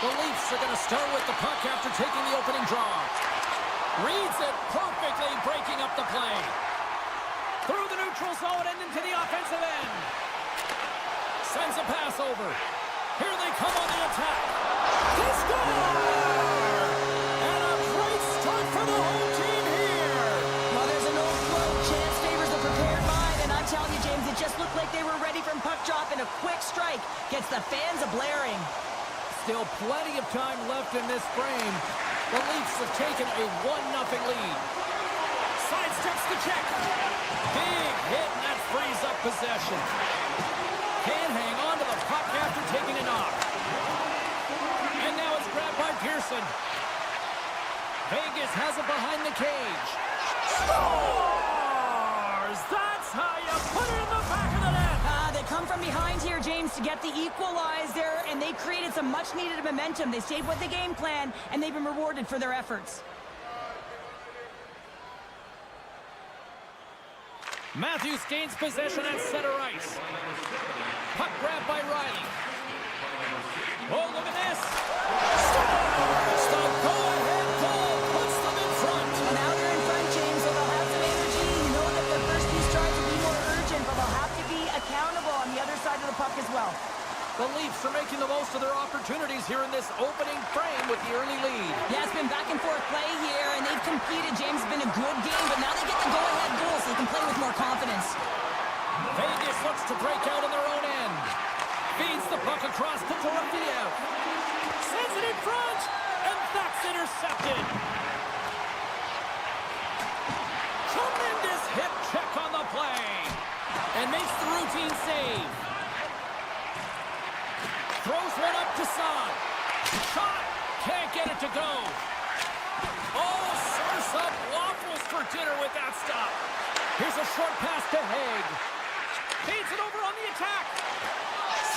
The Leafs are going to start with the puck after taking the opening draw. Reads it perfectly, breaking up the play. Through the neutral zone and into the offensive end. Sends a pass over. Here they come on the attack. They score! And a great start for the home team here. Well, there's an old quote, chance favors the prepared mind, and I'm telling you, James, it just looked like they were ready from puck drop, and a quick strike gets the fans a-blaring. Still plenty of time left in this frame. The Leafs have taken a 1-0 lead. Sidesteps the check. Big hit, and that frees up possession. Can't hang on to the puck after taking a knock. And now it's grabbed by Pearson. Vegas has it behind the cage. Scores! That's how you put it in the back of the net. They come from behind here, James, to get the equalizer, and they created some much-needed momentum. They stayed with the game plan, and they've been rewarded for their efforts. Matthews gains possession at center ice. Puck grabbed by Riley. Oh, look at this. Scores! The go-ahead goal puts them in front. Well, now they're in front, James, so they'll have some energy. You know that their first few strides will be more urgent, but they'll have to be accountable on the other side of the puck as well. The Leafs are making the most of their opportunities here in this opening frame with the early lead. Yeah, it's been back and forth play here, and they've competed. James, has been a good game, but now they get the go-ahead goal, so they can play with more confidence. Vegas looks to break out on their own end. Feeds the puck across to Dorofiev. Sends it in front, and that's intercepted. Tremendous hip check on the play, and makes the routine save. Throws one up to Son. Shot. Can't get it to go. Oh, serves up waffles for dinner with that stop. Here's a short pass to Haig. Feeds it over on the attack.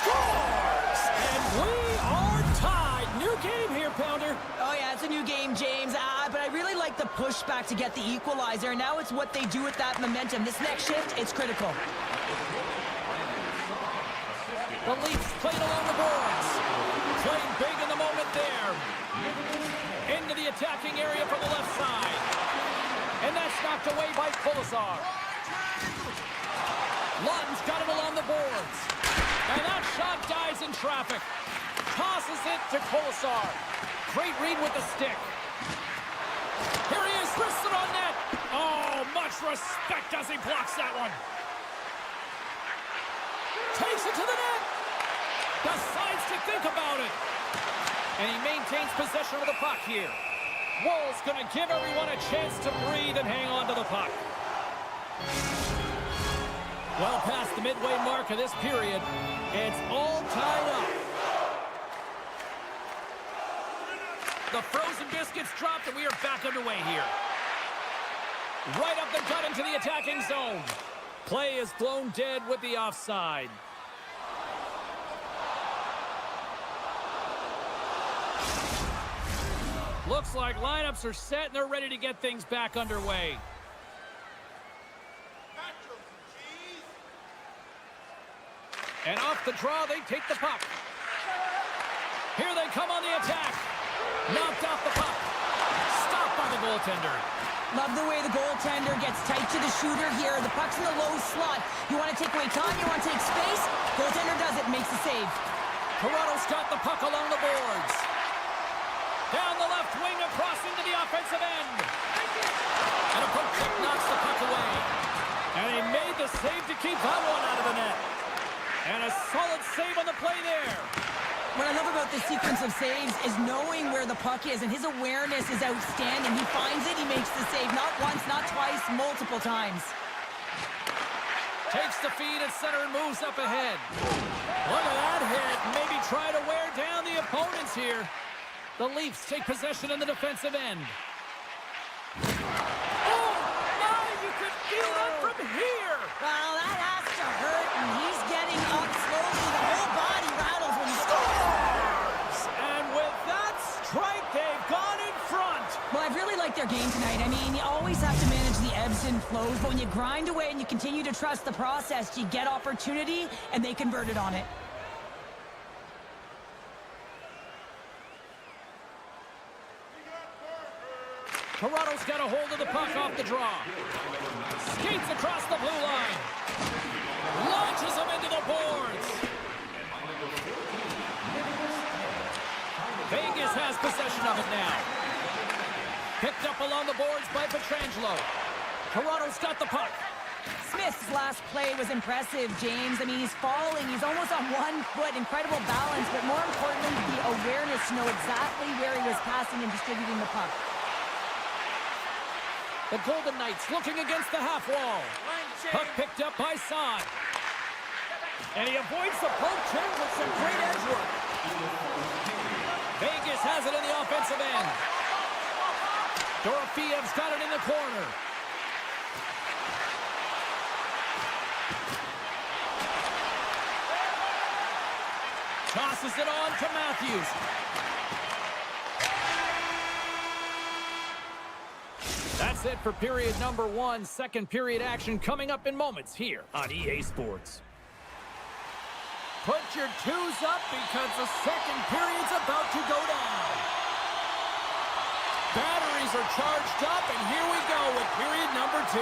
Scores! And we are tied. New game here, Pounder. Oh, yeah, it's a new game, James. But I really like the pushback to get the equalizer. Now it's what they do with that momentum. This next shift, it's critical. The Leafs played along the boards. Playing big in the moment there. Into the attacking area from the left side. And that's knocked away by Kolesar. Lawton's got it along the boards. And that shot dies in traffic. Tosses it to Kolesar. Great read with the stick. Here he is, wristed on net. Oh, much respect as he blocks that one. Takes it to the net. Decides to think about it. And he maintains possession of the puck here. Woll's going to give everyone a chance to breathe and hang on to the puck. Well past the midway mark of this period, it's all tied up. The frozen biscuits dropped, and we are back underway here. Right up the gut into the attacking zone. Play is blown dead with the offside. Looks like lineups are set and they're ready to get things back underway. And off the draw, they take the puck. Here they come on the attack. Knocked off the puck. Stopped by the goaltender. Love the way the goaltender gets tight to the shooter here. The puck's in the low slot. You want to take away time, you want to take space. Goaltender does it, makes the save. Toronto's got the puck along the boards. Down the left wing across into the offensive end. And a puck kick knocks the puck away. And he made the save to keep that one out of the net. And a solid save on the play there. What I love about this sequence of saves is knowing where the puck is, and his awareness is outstanding. He finds it, he makes the save, not once, not twice, multiple times. Takes the feed at center and moves up ahead. Look at that hit. Maybe try to wear down the opponents here. The Leafs take possession in the defensive end. Oh, my, you could feel that from here. Well, that has to hurt, and he's getting up slowly. The whole body rattles when he Scores! And with that strike, they've gone in front. Well, I've really liked their game tonight. I mean, you always have to manage the ebbs and flows, but when you grind away and you continue to trust the process, you get opportunity, and they converted on it. Toronto's got a hold of the puck off the draw. Skates across the blue line. Launches him into the boards. Vegas has possession of it now. Picked up along the boards by Pietrangelo. Toronto's got the puck. Smith's last play was impressive, James. I mean, he's falling. He's almost on 1 foot. Incredible balance, but more importantly, the awareness to know exactly where he was passing and distributing the puck. The Golden Knights looking against the half wall. Puck picked up by Saad. And he avoids the poke check with some great edge work. Vegas has it in the offensive end. Dorofiev's got it in the corner. Tosses it on to Matthews. That's it for period number 1. Second period action coming up in moments here on EA Sports. Put your twos up because the second period's about to go down. Batteries are charged up, and here we go with period number 2.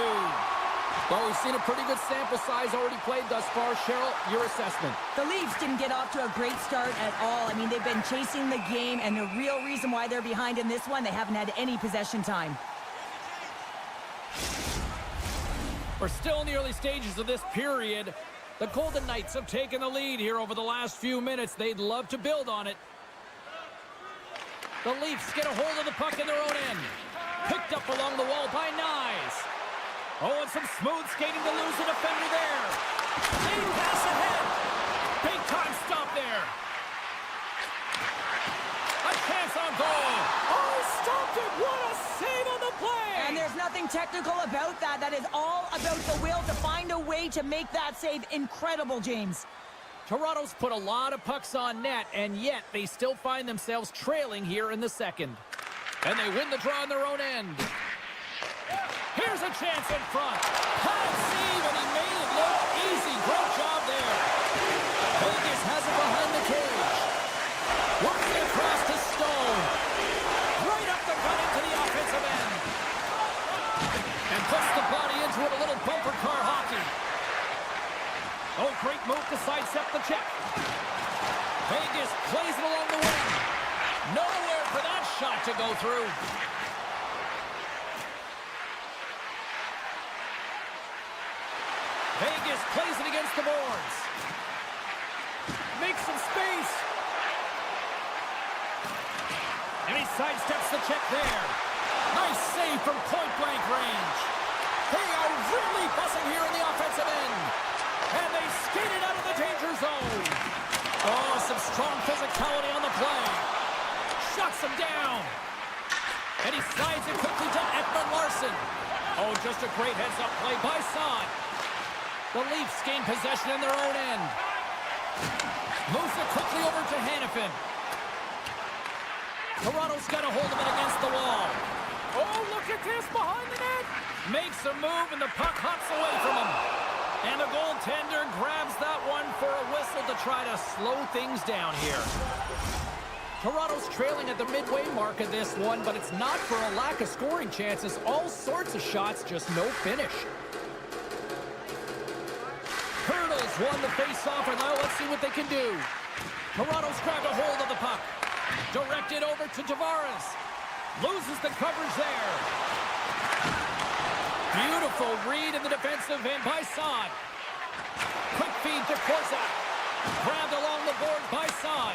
Well, we've seen a pretty good sample size already played thus far. Cheryl, your assessment. The Leafs didn't get off to a great start at all. I mean, they've been chasing the game, and the real reason why they're behind in this one, they haven't had any possession time. We're still in the early stages of this period. The Golden Knights have taken the lead here over the last few minutes. They'd love to build on it. The Leafs get a hold of the puck in their own end. Picked up along the wall by Nyes. Oh, and some smooth skating to lose the defender there. They pass ahead. Big time stop there. A chance on goal. Oh, stopped it. What a save on the play. And there's nothing technical about that. That is all about the will to find a way to make that save incredible, James. Toronto's put a lot of pucks on net, and yet they still find themselves trailing here in the second. And they win the draw in their own end. Here's a chance in front. High save, and he made it look easy. Great job there. Vegas has it behind the cage. Works it across to Stone. Right up the gut into the offensive end. And puts the body into it, a little bumper car hockey. Oh, great move to sidestep the check. Vegas plays it along the wing. Nowhere for that shot to go through. Vegas plays it against the boards. Makes some space. And he sidesteps the check there. Nice save from point-blank range. They are really buzzing here in the offensive end. And they skate it out of the danger zone. Oh, some strong physicality on the play. Shuts him down. And he slides it quickly to Ekman Larson. Oh, just a great heads-up play by Saad. The Leafs gain possession in their own end. Moves it quickly over to Hanifin. Toronto's got a hold of it against the wall. Oh, look at this behind the net. Makes a move, and the puck hops away from him. And the goaltender grabs that one for a whistle to try to slow things down here. Toronto's trailing at the midway mark of this one, but it's not for a lack of scoring chances. All sorts of shots, just no finish. Hurdles won the face-off, and now let's see what they can do. Toronto's grabbed a hold of the puck. Directed over to Tavares. Loses the coverage there. Beautiful read in the defensive end by Saad. Quick feed to Korza. Grabbed along the board by Saad.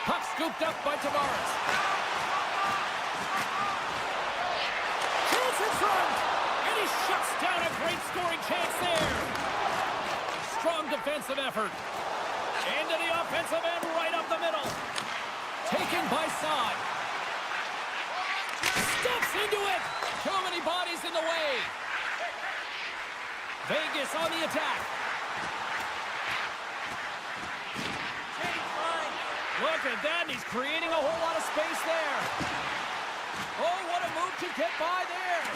Puck scooped up by Tavares. Chance in front. And he shuts down a great scoring chance there. Strong defensive effort. Into the offensive end, right up the middle. Taken by Saad. Steps into it. Too many bodies in the way. Vegas on the attack. Look at that, and he's creating a whole lot of space there. Oh, what a move to get by there.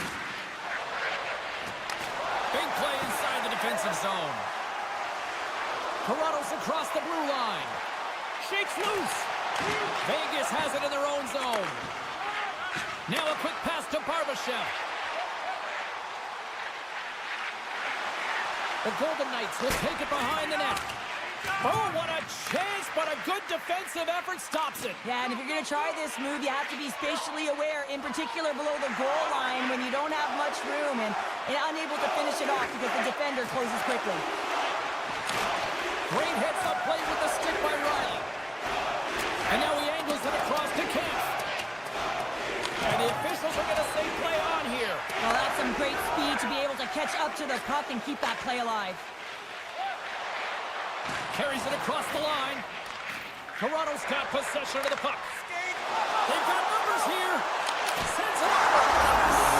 Big play inside the defensive zone. Toronto's across the blue line. Shakes loose. Vegas has it in their own zone. Now a quick pass to Barbashev. The Golden Knights will take it behind the net. Oh, what a chance, but a good defensive effort stops it. Yeah, and if you're going to try this move, you have to be spatially aware, in particular below the goal line when you don't have much room and unable to finish it off because the defender closes quickly. Great hits up play with the stick by Riley. And now he angles it across to Kemp. And the officials are going to say play on here. Well, that's some great speed to be able to catch up to the puck and keep that play alive. Carries it across the line. Toronto's got possession of the puck. They've got numbers here. Sends it over.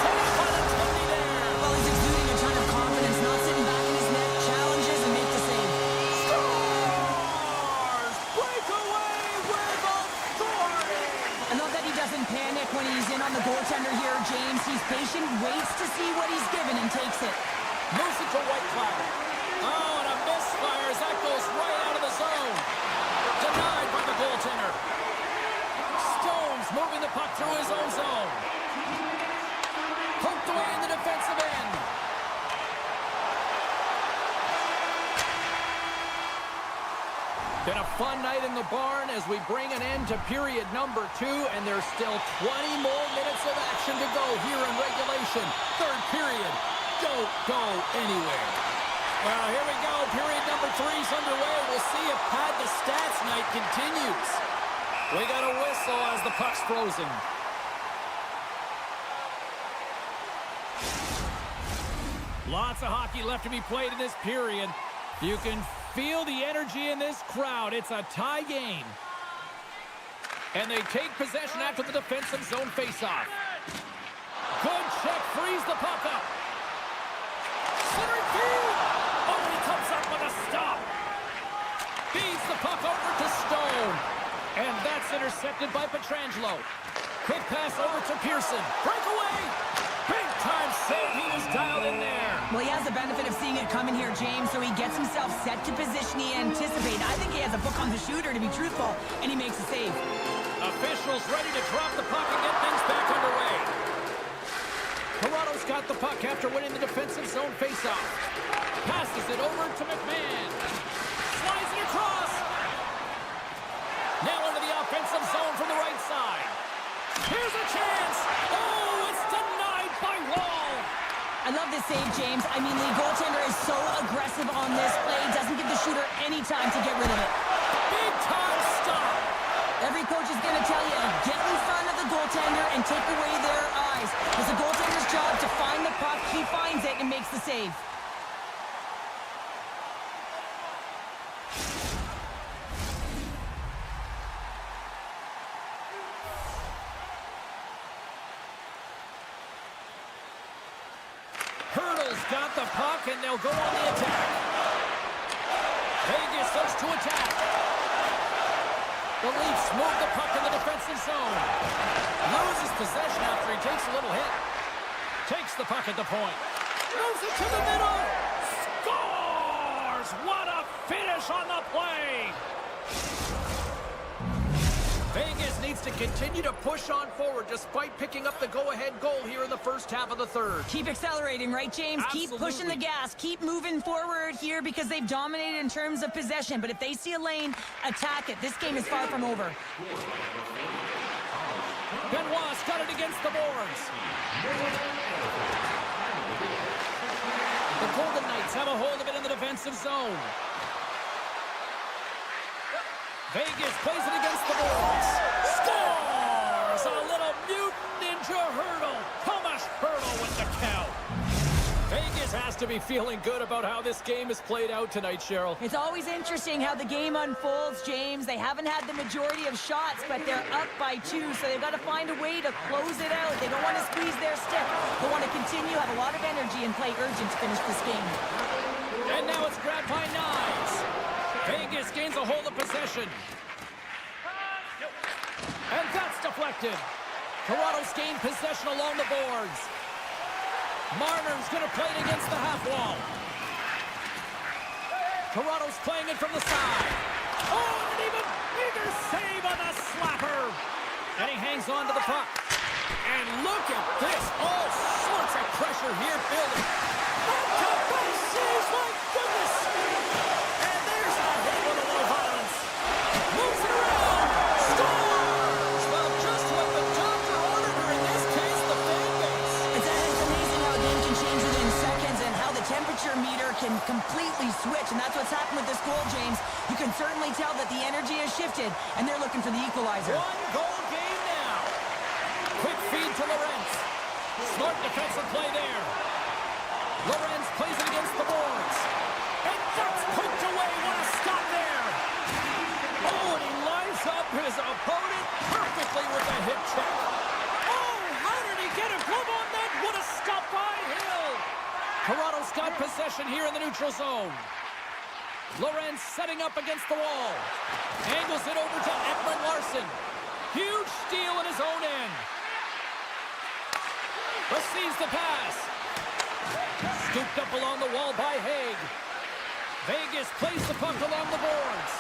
Saved by the Tony there. Well, he's exuding a ton of confidence, not sitting back in his net, challenges and makes the save. Scores! Breakaway with authority! I love that he doesn't panic when he's in on the goaltender here, James. He's patient, waits to see what he's given and takes it. Moves it to White Cloud. Oh, and a misfire as that goes right out of the zone. Denied by the goaltender. Stone's moving the puck through his own zone. Poked away in the defensive end. Been a fun night in the barn as we bring an end to period number 2, and there's still 20 more minutes of action to go here in regulation. Third period. Don't go anywhere. Well, here we go. Period number 3's underway. We'll see if Pad the Stats night continues. We got a whistle as the puck's frozen. Lots of hockey left to be played in this period. You can feel the energy in this crowd. It's a tie game. And they take possession after the defensive zone faceoff. Good check. Frees the puck up. Center field. Oh, he comes up with a stop. Feeds the puck over to Stone. And that's intercepted by Pietrangelo. Quick pass over to Pearson. Breakaway. Big time save. He was dialed in there. Well, he has the benefit of seeing it coming here, James, so he gets himself set to position he anticipated. I think he has a book on the shooter, to be truthful, and he makes a save. Officials ready to drop the puck and get things back underway. Toronto's got the puck after winning the defensive zone faceoff. Passes it over to McMahon. Slides it across. Now into the offensive zone from the right side. Here's a chance. Oh, it's denied by Wall. I love this save, James. I mean, the goaltender is so aggressive on this play. Doesn't give the shooter any time to get rid of it. Big time stop. Every coach is going to tell you, get in front of the goaltender and take away their eyes. It's the goaltender's job to find the puck. He finds it and makes the save. Hurdle's got the puck, and they'll go on the attack. Vegas starts to attack. The Leafs move the puck in the defensive zone. Loses possession after he takes a little hit. Takes the puck at the point. Moves it to the middle. Scores! What a finish on the play! Vegas needs to continue to push on forward despite picking up the go-ahead goal here in the first half of the third. Keep accelerating, right, James? Absolutely. Keep pushing the gas. Keep moving forward here because they've dominated in terms of possession. But if they see a lane, attack it. This game is far from over. Benoit's got it against the boards. The Golden Knights have a hold of it in the defensive zone. Vegas plays it against the boards. Scores! A little mutant ninja hurdle. Thomas Hurdle with the count. Vegas has to be feeling good about how this game is played out tonight, Cheryl. It's always interesting how the game unfolds, James. They haven't had the majority of shots, but they're up by 2, so they've got to find a way to close it out. They don't want to squeeze their stick. They want to continue, have a lot of energy, and play urgent to finish this game. And now it's grabbed by Knives. Vegas gains a hold of possession. And that's deflected. Toronto's gained possession along the boards. Marner's going to play it against the half wall. Toronto's playing it from the side. Oh, and an even bigger save on the slapper. And he hangs on to the puck. And look at this. All sorts of pressure here building. Back-to-back saves, my goodness. And there's a hit with a little violence. Moves it around. Scores! Well, just what the doctor ordered her, in this case, the fan base. It's amazing how a game can change within seconds and how the temperature meter can completely switch. And that's what's happened with this goal, James. You can certainly tell that the energy has shifted, and they're looking for the equalizer. One-goal game now. Quick feed to Lorenz. Smart defensive play there. Lorenz plays it against the boards. And that's poked away. What a stop there. Oh, and he lines up his opponent perfectly with a hip check. Oh, how did he get a glove on that? What a stop by Hill. Toronto's got possession here in the neutral zone. Lorenz setting up against the wall. Angles it over to Ekman Larsson. Huge steal in his own end. Receives the pass. Scooped up along the wall by Haig. Vegas plays the puck along the boards.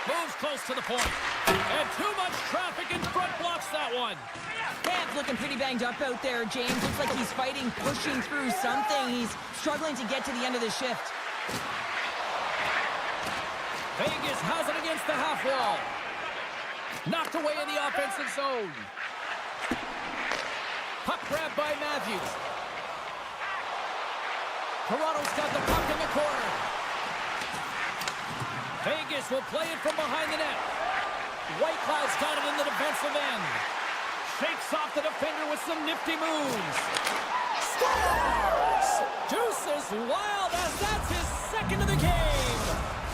Moves close to the point. And too much traffic in front blocks that one. Camp's looking pretty banged up out there, James. Looks like he's fighting, pushing through something. He's struggling to get to the end of the shift. Vegas has it against the half wall. Knocked away in the offensive zone. Puck grab by Matthews. Toronto's got the puck in the corner. Vegas will play it from behind the net. Whitecloud's got it in the defensive end. Shakes off the defender with some nifty moves. Scores! Deuce is wild as that's his second of the game.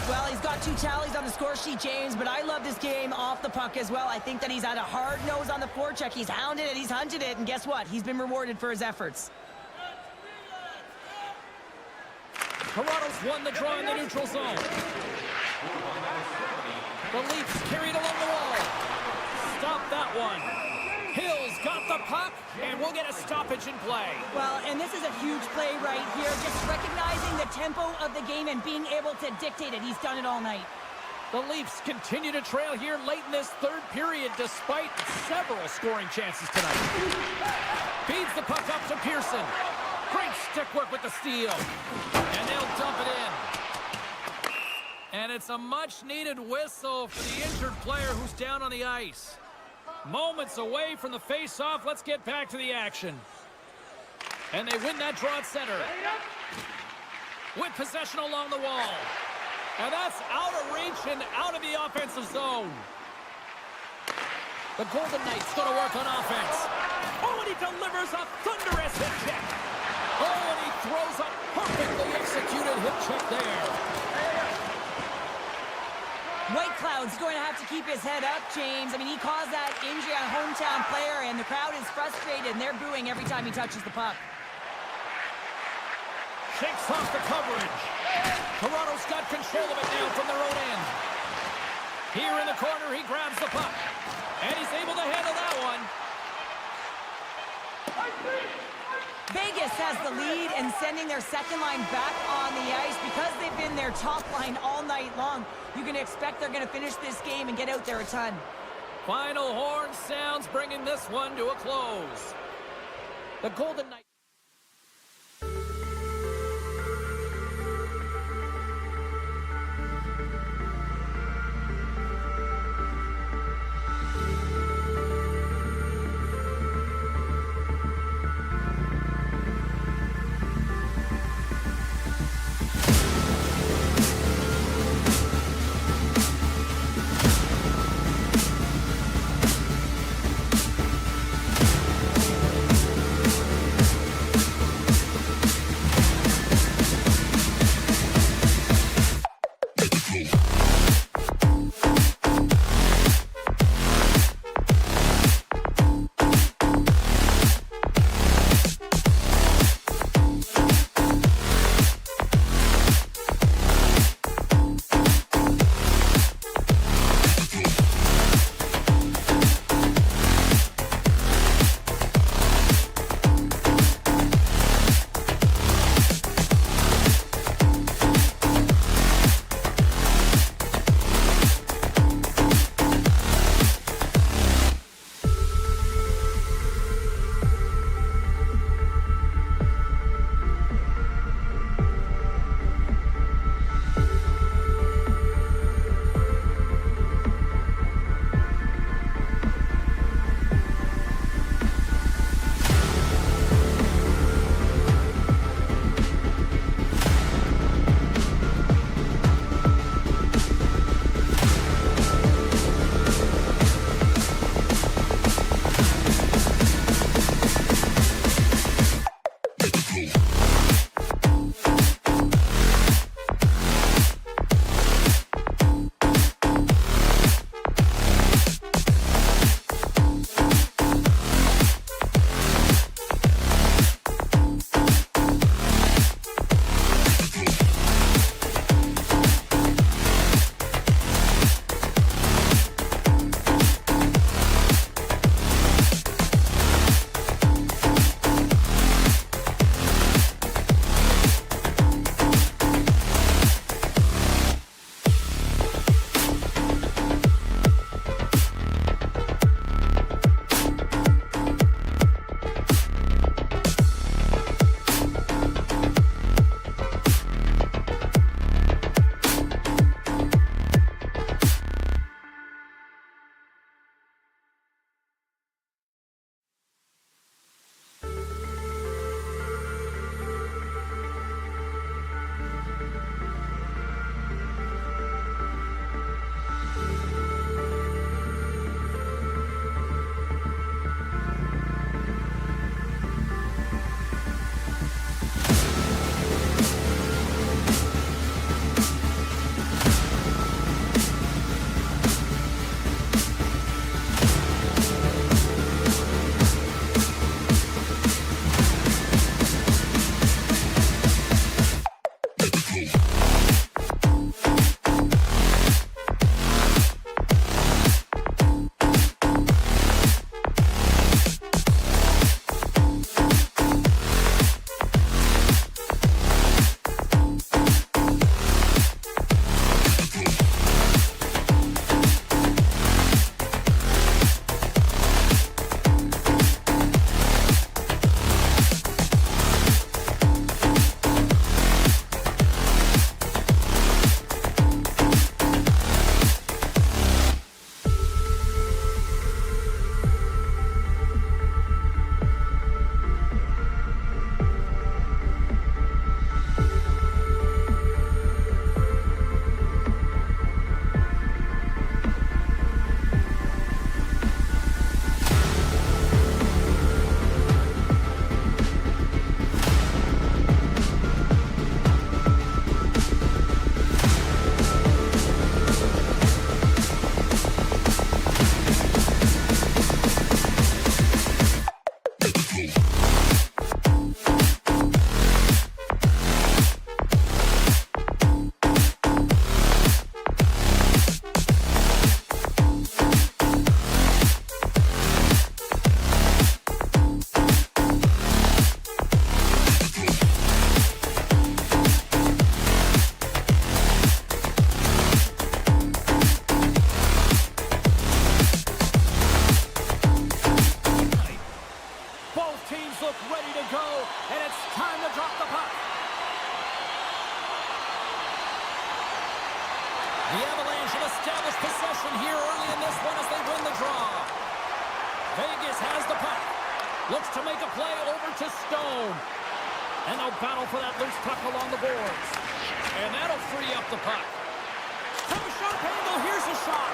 Well, he's got 2 tallies on the score sheet, James, but I love this game off the puck as well. I think that he's had a hard nose on the forecheck. He's hounded it, he's hunted it, and guess what? He's been rewarded for his efforts. Toronto's won the draw in the neutral zone. The Leafs carried along the wall. Stop that one. Hill's got the puck, and we'll get a stoppage in play. Well, and this is a huge play right here. Just recognizing the tempo of the game and being able to dictate it. He's done it all night. The Leafs continue to trail here late in this third period despite several scoring chances tonight. Feeds the puck up to Pearson. Great stick work with the steal. And they'll dump it in. And it's a much-needed whistle for the injured player who's down on the ice. Moments away from the face-off. Let's get back to the action. And they win that draw at center. With possession along the wall. And that's out of reach and out of the offensive zone. The Golden Knights going to work on offense. Oh, and he delivers a thunderous hip check. Oh, and he throws a perfectly executed hip check there. Whitecloud's going to have to keep his head up, James. I mean, he caused that injury on a hometown player, and the crowd is frustrated, and they're booing every time he touches the puck. Shakes off the coverage. Toronto's got control of it now from their own end. Here in the corner, he grabs the puck. And he's able to handle that one. Vegas has the lead and sending their second line back on the ice because they've been their top line all night long. You can expect they're going to finish this game and get out there a ton. Final horn sounds, bringing this one to a close. The Golden Knights. it's time to drop the puck. The Avalanche have established possession here early in this one as they win the draw. Vegas has the puck. Looks to make a play over to Stone. And they'll battle for that loose puck along the boards. And that'll free up the puck. From a sharp angle, here's a shot.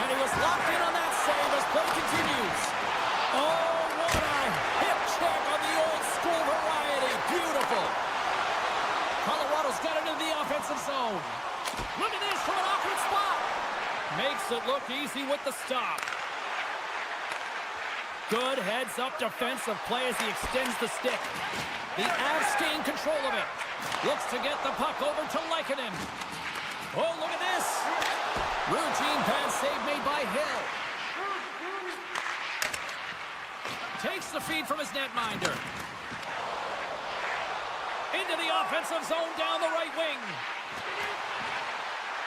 And he was locked in on that save as play continues. Oh, what a hip check on the old school variety. Beautiful. Colorado's got it into the offensive zone. Look at this from an awkward spot. Makes it look easy with the stop. Good heads-up defensive play as he extends the stick. The Avs gain control of it. Looks to get the puck over to Lehkonen. Oh, look at this. Routine pass save made by Hill. Takes the feed from his netminder. Into the offensive zone down the right wing.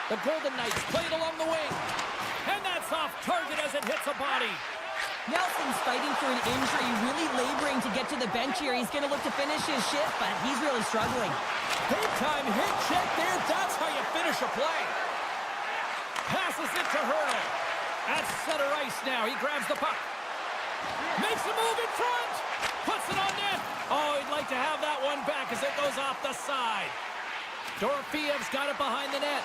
The Golden Knights played along the wing. And that's off target as it hits a body. Nelson's fighting for an injury, really laboring to get to the bench here. He's going to look to finish his shift, but he's really struggling. Big time hit check there. That's how you finish a play. Passes it to Hurley. At center ice now. He grabs the puck. Makes a move in front. Puts it on net. Oh, he'd like to have that one back as it goes off the side. Dorofeyev's got it behind the net.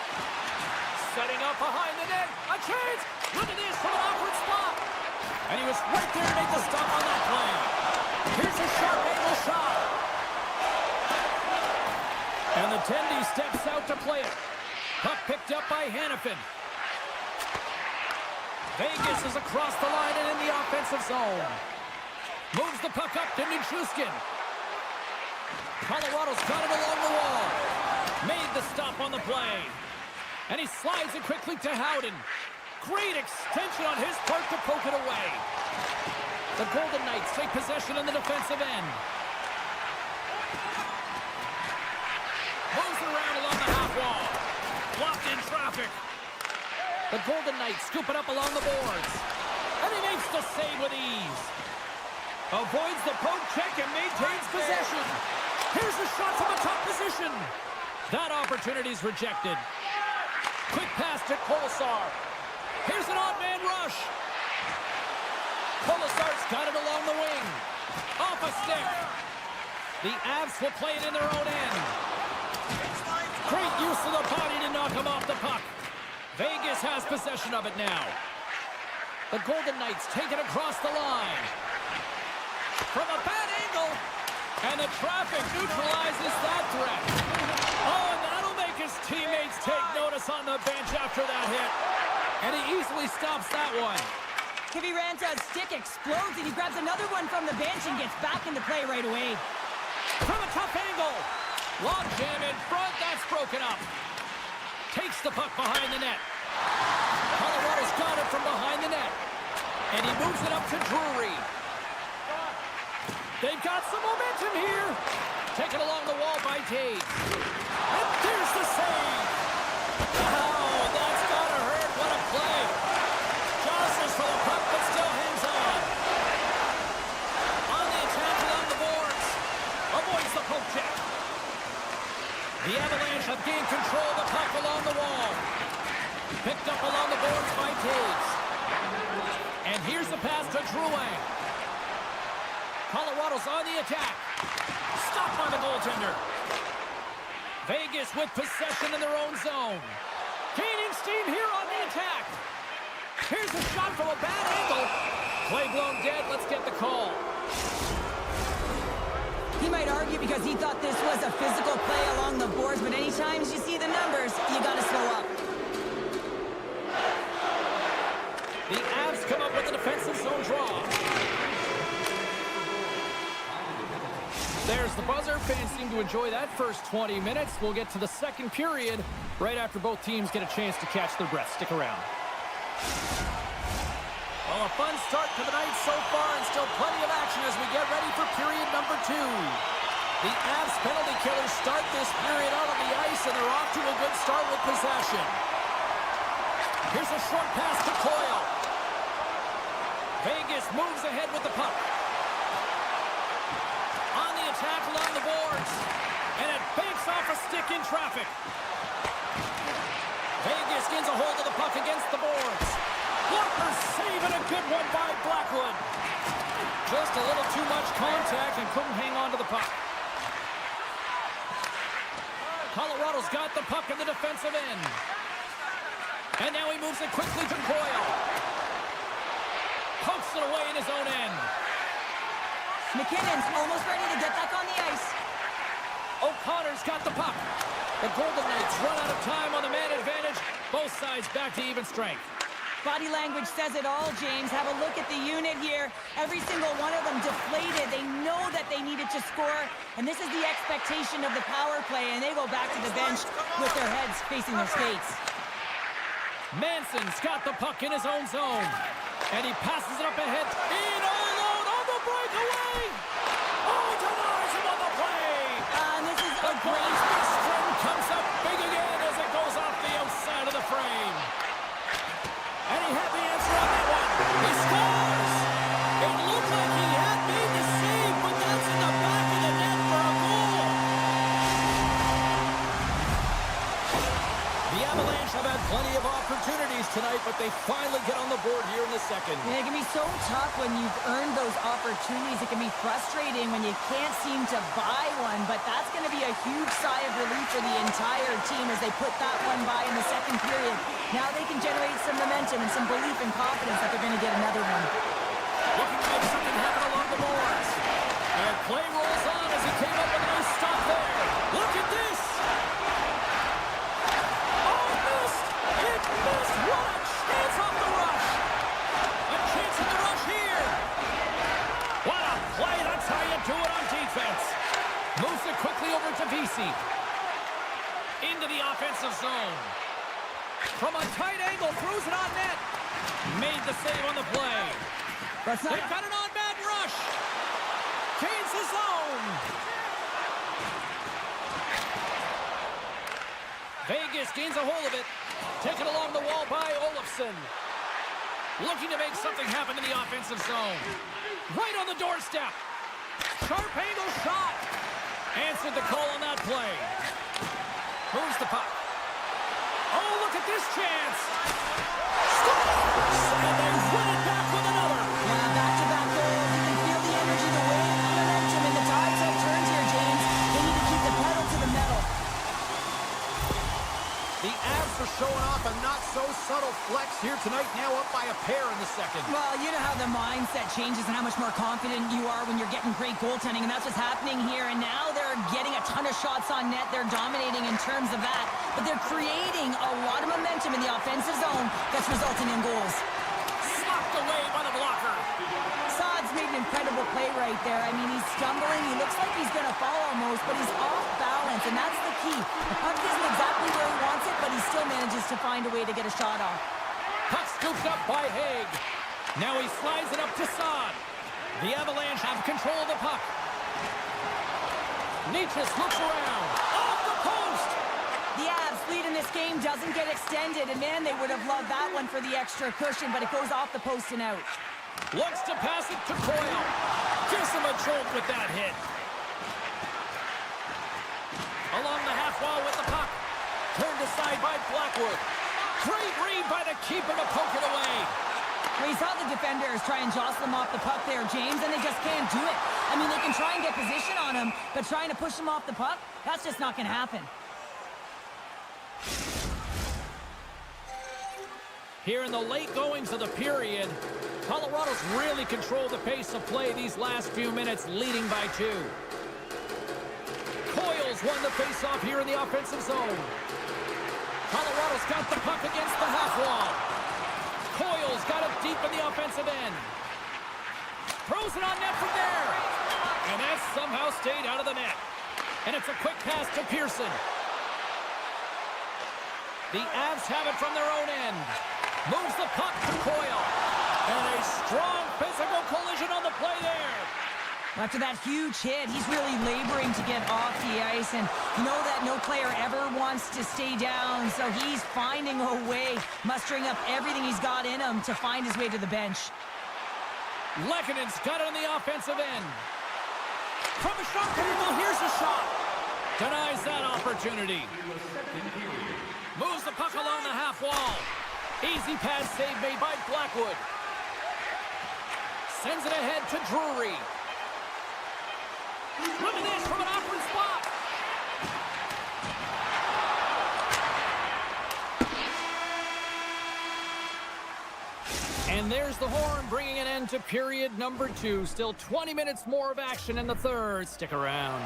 Setting up behind the net. A chance. Look at this from an awkward spot. And he was right there to make the stop on that play. Here's a sharp angle shot. And the Tendy steps out to play it. Puck picked up by Hanifin. Vegas is across the line and in the offensive zone. Moves the puck up to Nichushkin. Colorado's got it along the wall. Made the stop on the play. And he slides it quickly to Howden. Great extension on his part to poke it away. The Golden Knights take possession in the defensive end. Moves it around along the half wall. Blocked in traffic. The Golden Knights scoop it up along the boards. And he makes the save with ease. Avoids the poke check and maintains possession. Here's a shot from the top position. That opportunity is rejected. Quick pass to Kolesar. Here's an odd man rush. Kolesar's got it along the wing. Off a stick. The Avs will play it in their own end. Great use of the body to knock him off the puck. Vegas has possession of it now. The Golden Knights take it across the line. From a bad angle. And the traffic neutralizes that threat. Oh, and that'll make his teammates take notice on the bench after that hit. And he easily stops that one. Kiviranta's stick explodes, and he grabs another one from the bench and gets back into play right away. From a tough angle. Long jam in front. That's broken up. Takes the puck behind the net. Colorado's got it from behind the net. And he moves it up to Drury. They've got some momentum here. Taken along the wall by Tate. And there's the save. Oh, that's gotta hurt. What a play. Jostles for the puck, but still hangs on. On the attack along the boards. Avoids the poke check. The Avalanche have gained control of the puck along the wall. Picked up along the boards by Tate. And here's the pass to Drouin. Colorado's on the attack. Stopped by the goaltender. Vegas with possession in their own zone. Gaining steam here on the attack. Here's a shot from a bad angle. Play blown dead. Let's get the call. He might argue because he thought this was a physical play along the boards, but anytime you see the numbers, you got to slow up. The Avs come up with a defensive zone draw. There's the buzzer. Fans seem to enjoy that first 20 minutes. We'll get to the second period right after both teams get a chance to catch their breath. Stick around. Well, a fun start to the night so far and still plenty of action as we get ready for period number 2. The Avs penalty killers start this period out on the ice, and they're off to a good start with possession. Here's a short pass to Coyle. Vegas moves ahead with the puck. On the attack along the boards. And it banks off a stick in traffic. Vegas gains a hold of the puck against the boards. Walker saving a good one by Blackwood. Just a little too much contact and couldn't hang on to the puck. Colorado's got the puck in the defensive end. And now he moves it quickly to Coyle. Pokes it away in his own end. McKinnon's almost ready to get back on the ice. O'Connor's got the puck. The Golden Knights run out of time on the man advantage. Both sides back to even strength. Body language says it all, James. Have a look at the unit here. Every single one of them deflated. They know that they needed to score, and this is the expectation of the power play, and they go back to the bench with their heads facing their skates. Manson's got the puck in his own zone, and he passes it up ahead. In all alone on the breakaway! Oh, denies him on the play! And this is a The great... big string comes up big again as it goes off the outside of the frame. And he had the answer on that one. He scores! It looked like he had made the save, but that's in the back of the net for a goal. The Avalanche have had plenty of opportunities tonight, but they finally get on the board here in the second. Yeah, it can be so tough when you've earned those opportunities. It can be frustrating when you can't seem to buy one, but that's going to be a huge sigh of relief for the entire team as they put that one by in the second period. Now they can generate some momentum and some belief and confidence that they're going to get another one. Looking to make something happen along the boards. And play rolls on as he came up with a nice stop there. Look at this! Oh, missed! It missed! What a chance off the rush! A chance in the rush here! What a play! That's how you do it on defense. Moves it quickly over to Vesey. Into the offensive zone. From a tight angle, throws it on net. Made the save on the play. That's not... They've got an on-man rush. Gains his own. Vegas gains a hold of it. Taken along the wall by Olofsson. Looking to make something happen in the offensive zone. Right on the doorstep. Sharp angle shot. Answered the call on that play. Moves the puck. Oh, look at this chance. Scores! And they win it back with another. Yeah, back-to-back goals. You can feel the energy, the wave, the momentum, and the tides have turned here, James. They need to keep the pedal to the metal. The Avs are showing off a not-so-subtle flex here tonight, now up by a pair in the second. Well, you know how the mindset changes and how much more confident you are when you're getting great goaltending, and that's what's happening here. And now they're getting a ton of shots on net. They're dominating in terms of that, but they're creating a lot of momentum in the offensive zone that's resulting in goals. Slapped away by the blocker. Saad's made an incredible play right there. I mean, he's stumbling. He looks like he's going to fall almost, but he's off balance, and that's the key. The puck isn't exactly where he wants it, but he still manages to find a way to get a shot off. Puck scooped up by Haig. Now he slides it up to Saad. The Avalanche have control of the puck. Nietzsche looks around. Off the post! The Avs lead in this game doesn't get extended, and man, they would have loved that one for the extra cushion, but it goes off the post and out. Looks to pass it to Coyle. Gives him a jolt with that hit. Along the half wall with the puck. Turned aside by Blackwood. Great read by the keeper to poke it away. Well, you saw the defenders try and jostle him off the puck there, James, and they just can't do it. I mean, they can try and get position on him, but trying to push him off the puck, that's just not going to happen. Here in the late goings of the period, Colorado's really controlled the pace of play these last few minutes, leading by 2. Coyle's won the face-off here in the offensive zone. Colorado's got the puck against the half wall. Coyle's got it deep in the offensive end. Throws it on net from there. And that somehow stayed out of the net. And it's a quick pass to Pearson. The Avs have it from their own end. Moves the puck to Coyle. And a strong physical collision on the play there. After that huge hit, he's really laboring to get off the ice, and you know that no player ever wants to stay down, so he's finding a way, mustering up everything he's got in him to find his way to the bench. Lekkonen's got it on the offensive end. From a shot interval, here's a shot. Denies that opportunity. Moves the puck along the half wall. Easy pass save made by Blackwood. Sends it ahead to Drury. Swimming this from an awkward spot. And there's the horn, bringing an end to period number 2. Still 20 minutes more of action in the third. Stick around.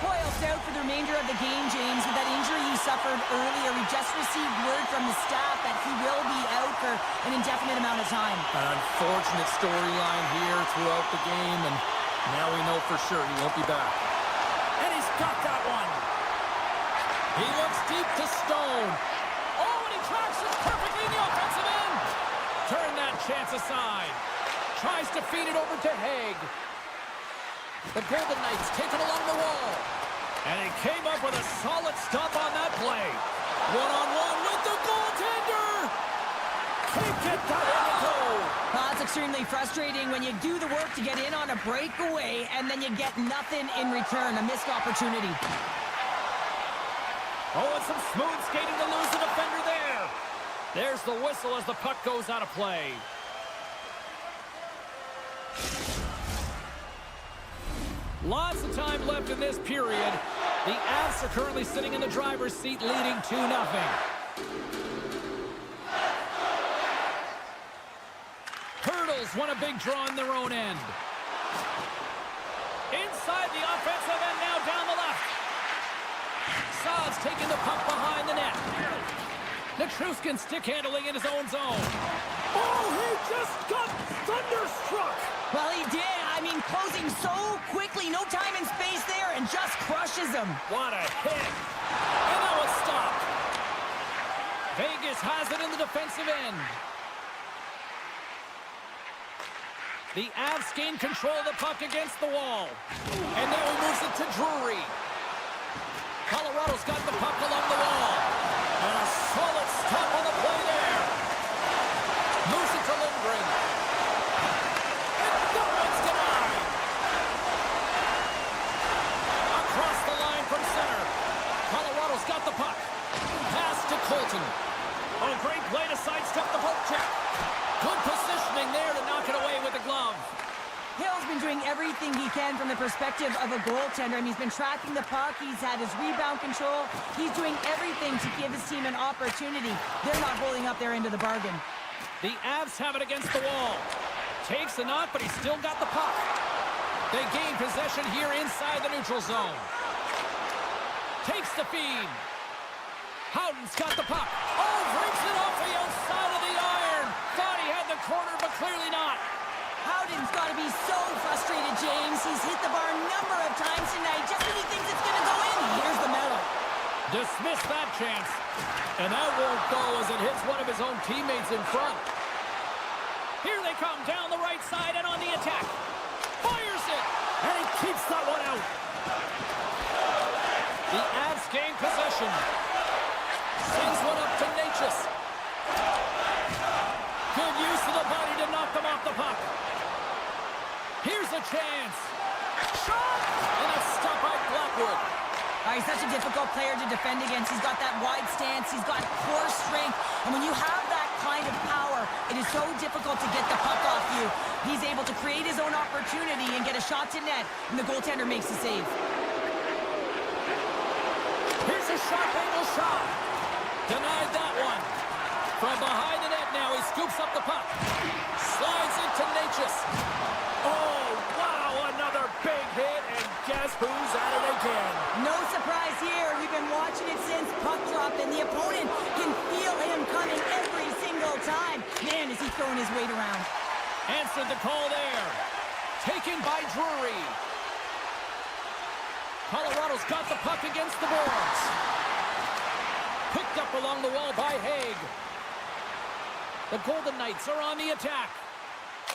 Hoyle's out for the remainder of the game, James. With that injury he suffered earlier, we just received word from the staff that he will be out for an indefinite amount of time. An unfortunate storyline here throughout the game, and now we know for sure he won't be back. And he's got that one. He looks deep to Stone. Oh, and he tracks it perfectly in the offensive end. Turn that chance aside. Tries to feed it over to Haig. The Golden Knights take it along the wall. And he came up with a solid stop on that play. One-on-one with the goaltender. Can't get that one to go. Well, it's extremely frustrating when you do the work to get in on a breakaway and then you get nothing in return, a missed opportunity. Oh, and some smooth skating to lose the defender there. There's the whistle as the puck goes out of play. Lots of time left in this period. The Avs are currently sitting in the driver's seat, leading 2-0. Hurdles won a big draw in their own end. Inside the offensive end, now down the left. Saad's taking the puck behind the net. Nichushkin stick handling in his own zone. Oh, he just got thunderstruck. Well, he did. I mean, closing so quickly, no time and space there, and just crushes him. What a hit. And that was stopped. Vegas has it in the defensive end. The Avs gain control of the puck against the wall. And now he moves it to Drury. Colorado's got the puck along the wall. And a solid stop on the play there. Moves it to Lindgren. And that one's denied. Across the line from center. Colorado's got the puck. Pass to Colton. Oh, great play to sidestep the poke check. Good positioning there to knock it away with the glove. Hill's been doing everything he can from the perspective of a goaltender, and he's been tracking the puck. He's had his rebound control. He's doing everything to give his team an opportunity. They're not holding up their end of the bargain. The Avs have it against the wall. Takes the knock, but he's still got the puck. They gain possession here inside the neutral zone. Takes the feed. Howden's got the puck. Oh, breaks it off the outside of the iron. Thought he had the corner, but clearly not. Howden's got to be so frustrated, James. He's hit the bar a number of times tonight. Just when he thinks it's going to go in, here's the medal. Dismiss that chance. And that won't go as it hits one of his own teammates in front. Here they come down the right side and on the attack. Fires it. And he keeps that one out. The Avs gain possession. Sends one up to Natchez. Good use of the body to knock them off the puck. Here's a chance. Shot! And a stop by Blackwood. He's such a difficult player to defend against. He's got that wide stance. He's got core strength. And when you have that kind of power, it is so difficult to get the puck off you. He's able to create his own opportunity and get a shot to net, and the goaltender makes the save. Here's a shot, angle shot. Denied that one. From behind the net now, he scoops up the puck. Slides into Natchez. Oh, wow, another big hit, and guess who's at it again? No surprise here. We've been watching it since puck drop, and the opponent can feel him coming every single time. Man, is he throwing his weight around. Answered the call there. Taken by Drury. Colorado's got the puck against the boards. Picked up along the wall by Haig. The Golden Knights are on the attack.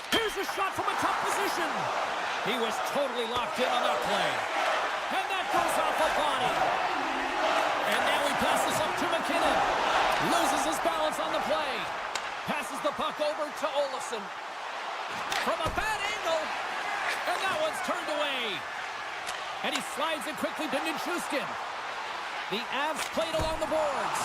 Here's a shot from a tough position. He was totally locked in on that play. And that goes off a body. And now he passes up to McKinnon. Loses his balance on the play. Passes the puck over to Olofsson. From a bad angle. And that one's turned away. And he slides it quickly to Nichushkin. The Avs played along the boards.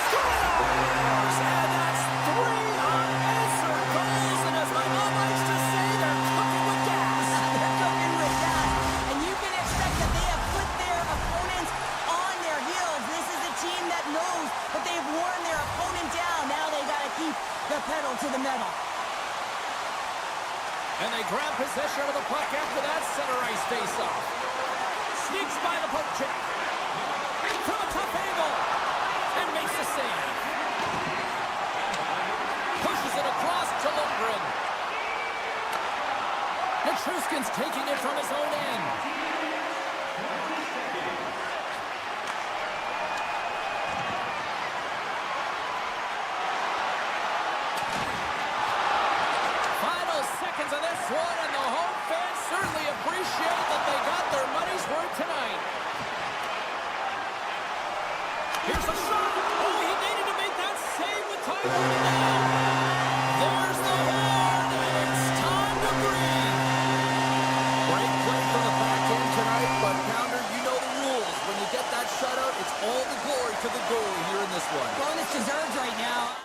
Scores! And that's 3 unanswered goals. And as my mom likes to say, they're cooking with gas. They're cooking with gas. And you can expect that they have put their opponents on their heels. This is a team that knows that they've worn their opponent down. Now they got to keep the pedal to the metal. And they grab possession of the puck after that center ice face-off. Sneaks by the poke check. From a tough angle. And makes the save. Pushes it across to Lundgren. Nichushkin's taking it from his own end. Final seconds of this one, and the home fans certainly appreciate that they got their money's worth tonight. Here's a shot. Oh, he needed to make that save with time running down. There's the horn, and it's time to breathe. Great play from the back end tonight, but Pounder, you know the rules. When you get that shutout, it's all the glory to the goalie here in this one. Bonus deserved right now.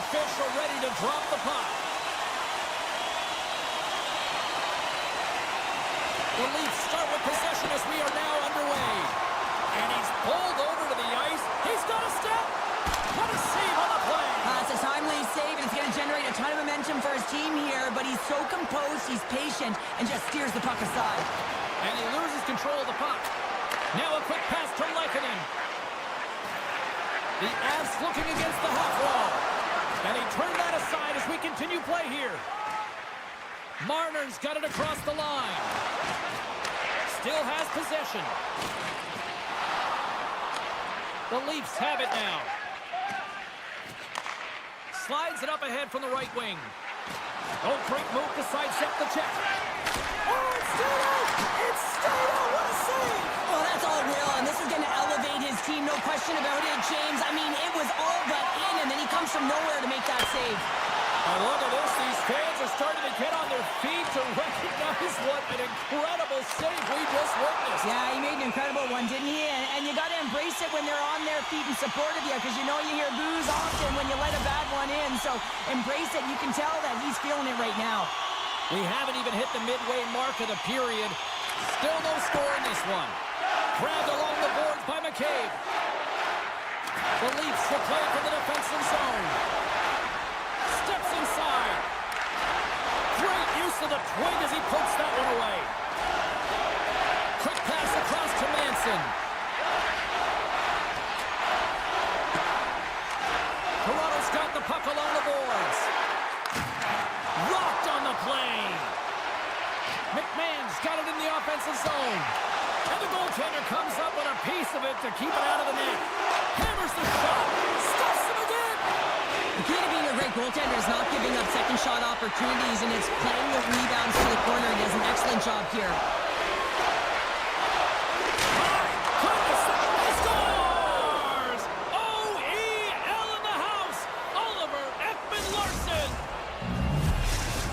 official ready to drop the puck. The Leafs start with possession as we are now underway. And he's pulled over to the ice. He's got a step. What a save on the play. It's a timely save, and it's going to generate a ton of momentum for his team here, but he's so composed, he's patient, and just steers the puck aside. And he loses control of the puck. Now a quick pass to Lehkonen. The Avs looking against the half wall. And he turned that aside as we continue play here. Marner's got it across the line. Still has possession. The Leafs have it now. Slides it up ahead from the right wing. Oh, great move to sidestep the check. Oh, it's still out! It's still out! What a save! Well, that's all real, and this is going to elevate his team, no question about it, James. I mean, it was all but in, and then he comes from nowhere to make that save. And look at this. These fans are starting to get on their feet to recognize what an incredible save we just witnessed. Yeah, he made an incredible one, didn't he? And you got to embrace it when they're on their feet in support of you, because you know you hear boos often when you let a bad one in. So embrace it. You can tell that he's feeling it right now. We haven't even hit the midway mark of the period. Still no score in this one. Grabbed along the boards by McCabe. The Leafs will play from the defensive zone. Steps inside. Great use of the twig as he pokes that one away. Quick pass across to Manson. Toronto's got the puck along the boards. Rocked on the play. McMahon's got it in the offensive zone. And the goaltender comes up with a piece of it to keep it out of the net. Hammers the shot. Stuffs him again. The key to being a great goaltender is not giving up second shot opportunities, and it's playing with rebounds to the corner. He does an excellent job here. He scores! O-E-L in the house. Oliver Ekman-Larsson.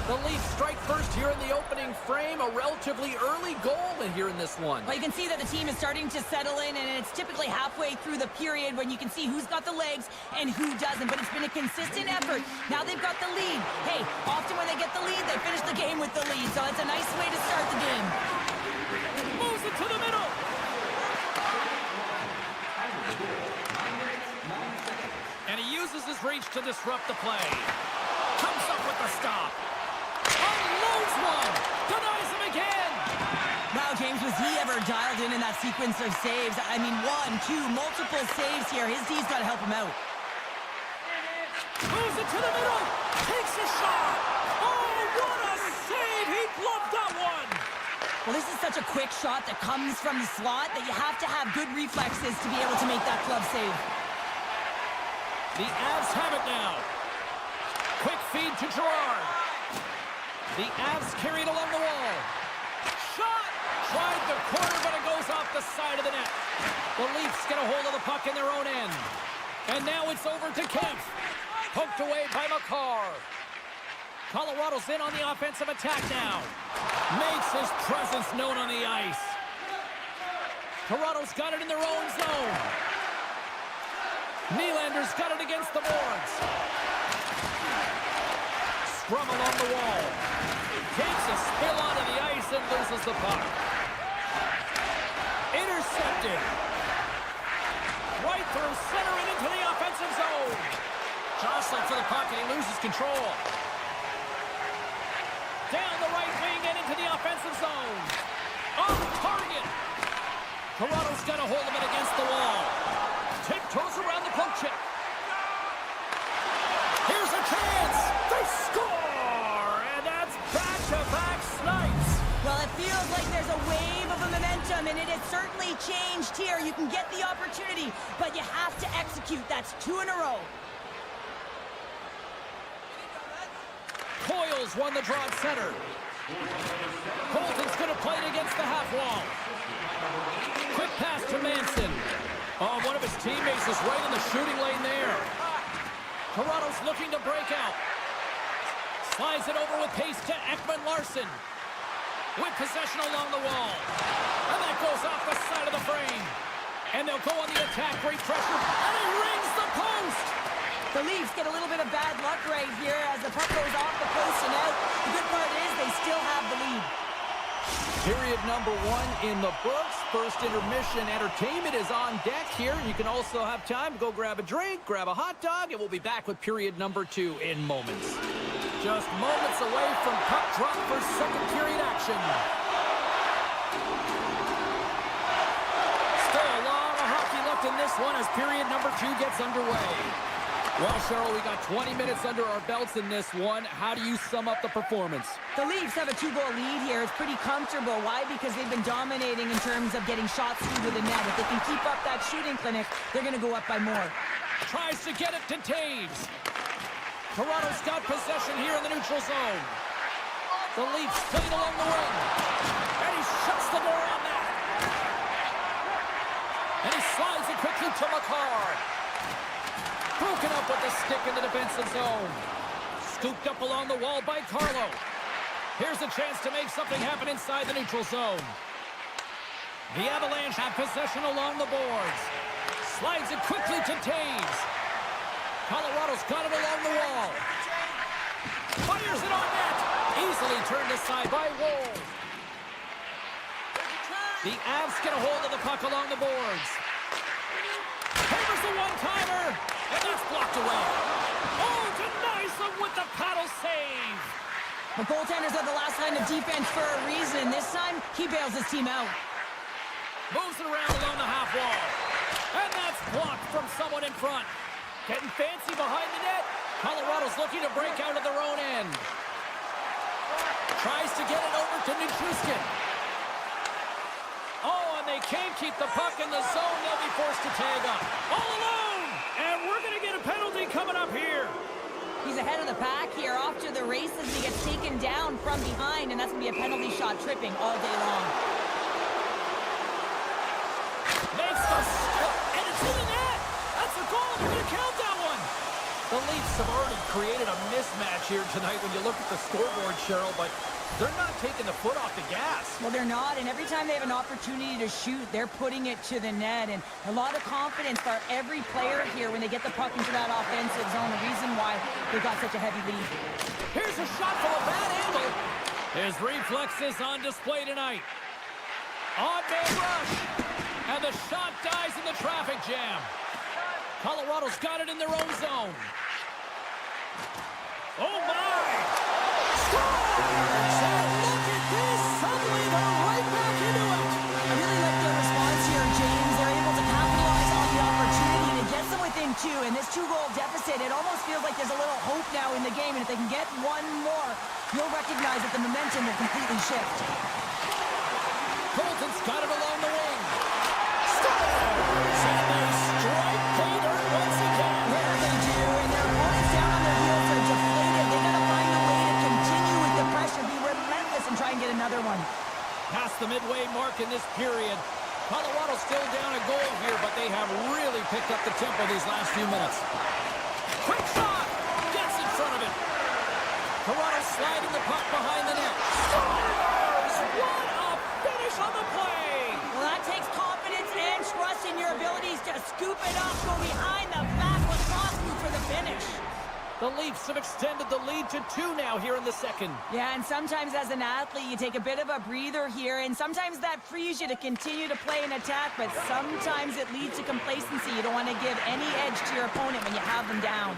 The Leafs strike first here in the opening frame. A relatively early goal here in this one. Well, you can see that the team is starting to settle in, and it's typically halfway through the period when you can see who's got the legs and who doesn't. But it's been a consistent effort. Now they've got the lead. Hey, often when they get the lead, they finish the game with the lead. So it's a nice way to start the game. Moves it to the middle. And he uses his reach to disrupt the play. Comes up with the stop. Unloads one. Denies him again. Wow, James, was he ever dialed in that sequence of saves? I mean, 1, 2, multiple saves here. His D's got to help him out. Moves it to the middle. Takes a shot. Oh, what a save. He gloved that one. Well, this is such a quick shot that comes from the slot that you have to have good reflexes to be able to make that glove save. The Avs have it now. Quick feed to Gerard. The Avs carried along the wall. Shot! Tried the corner, but it goes off the side of the net. The Leafs get a hold of the puck in their own end. And now it's over to Kempf. Poked away by McCarr. Colorado's in on the offensive attack now. Makes his presence known on the ice. Toronto's got it in their own zone. Nylander's got it against the boards. Scrum along the wall. Takes a spill onto the ice and loses the puck. Intercepted. Right through center and into the offensive zone. Jostling for the puck and he loses control. Down the right wing and into the offensive zone. Off target. Toronto's got a hold of it against the wall. Tiptoes around the poke check. Here's a chance. They score! And that's back-to-back snipes. Well, it feels like there's a wave of momentum, and it has certainly changed here. You can get the opportunity, but you have to execute. That's 2 in a row. Coyle's won the draw at center. Colton's going to play it against the half wall. Quick pass to Manson. Oh, one of his teammates is right in the shooting lane there. Toronto's looking to break out. Slides it over with pace to Ekman-Larsson. With possession along the wall. And that goes off the side of the frame. And they'll go on the attack. Great pressure. And he rings the post. The Leafs get a little bit of bad luck right here as the puck goes off the post and out. The good part is they still have the lead. Period number 1 in the books. First intermission entertainment is on deck here. You can also have time to go grab a drink, grab a hot dog, and we'll be back with period number 2 in moments. Just moments away from puck drop for second period action. Still a lot of hockey left in this one as period number 2 gets underway. Well, Cheryl, we got 20 minutes under our belts in this one. How do you sum up the performance? The Leafs have a 2-goal lead here. It's pretty comfortable. Why? Because they've been dominating in terms of getting shots through to the net. If they can keep up that shooting clinic, they're going to go up by more. Tries to get it to Taves. Toronto's got possession here in the neutral zone. The Leafs playing along the wing. And he shuts the door on that. And he slides it quickly to Makar. Broken up with the stick in the defensive zone. Scooped up along the wall by Carlo. Here's a chance to make something happen inside the neutral zone. The Avalanche have possession along the boards. Slides it quickly to Taves. Colorado's got it along the wall. Fires it on net. Easily turned aside by Woll. The Avs get a hold of the puck along the boards. Hammers the one-timer. And that's blocked away. Oh, denies them with the paddle save. The goaltenders are the last line of defense for a reason. This time, he bails his team out. Moves it around along the half wall. And that's blocked from someone in front. Getting fancy behind the net. Colorado's looking to break out of their own end. Tries to get it over to Nichushkin. Oh, and they can't keep the puck in the zone. They'll be forced to tag up. All alone! And we're going to get a penalty coming up here. He's ahead of the pack here, off to the races. He gets taken down from behind, and that's going to be a penalty shot, tripping all day long. Makes the stop, and it's in the net. That's a goal. They're going to count that one. The Leafs have already created a mismatch here tonight when you look at the scoreboard, Cheryl, but they're not taking the foot off the gas. Well, they're not, and every time they have an opportunity to shoot, they're putting it to the net, and a lot of confidence for every player here when they get the puck into that offensive zone, the reason why they've got such a heavy lead. Here's a shot from a bad angle. His reflexes on display tonight. On man rush, and the shot dies in the traffic jam. Colorado's got it in their own zone. Oh, my! Scores! And look at this! Suddenly they're right back into it! I really like their response here, James. They're able to capitalize on the opportunity to get them within 2, and this 2-goal deficit, it almost feels like there's a little hope now in the game, and if they can get one more, you'll recognize that the momentum will completely shift. Colton's got it along the wing. Scores! And they strike pay dirt once again. Yeah, they do, and their opponents down on their heels are deflated. They got to find a way to continue with the pressure, be relentless, and try and get another one. Past the midway mark in this period. Colorado's still down a goal here, but they have really picked up the tempo these last few minutes. Quick shot! Gets in front of it. Toronto sliding the puck behind the net. Scores! What a finish on the play! Well, that takes confidence and trust in your abilities to scoop it up, go behind the back, lacrosse you for the finish. The Leafs have extended the lead to 2 now here in the second. Yeah, and sometimes as an athlete, you take a bit of a breather here, and sometimes that frees you to continue to play an attack, but sometimes it leads to complacency. You don't want to give any edge to your opponent when you have them down.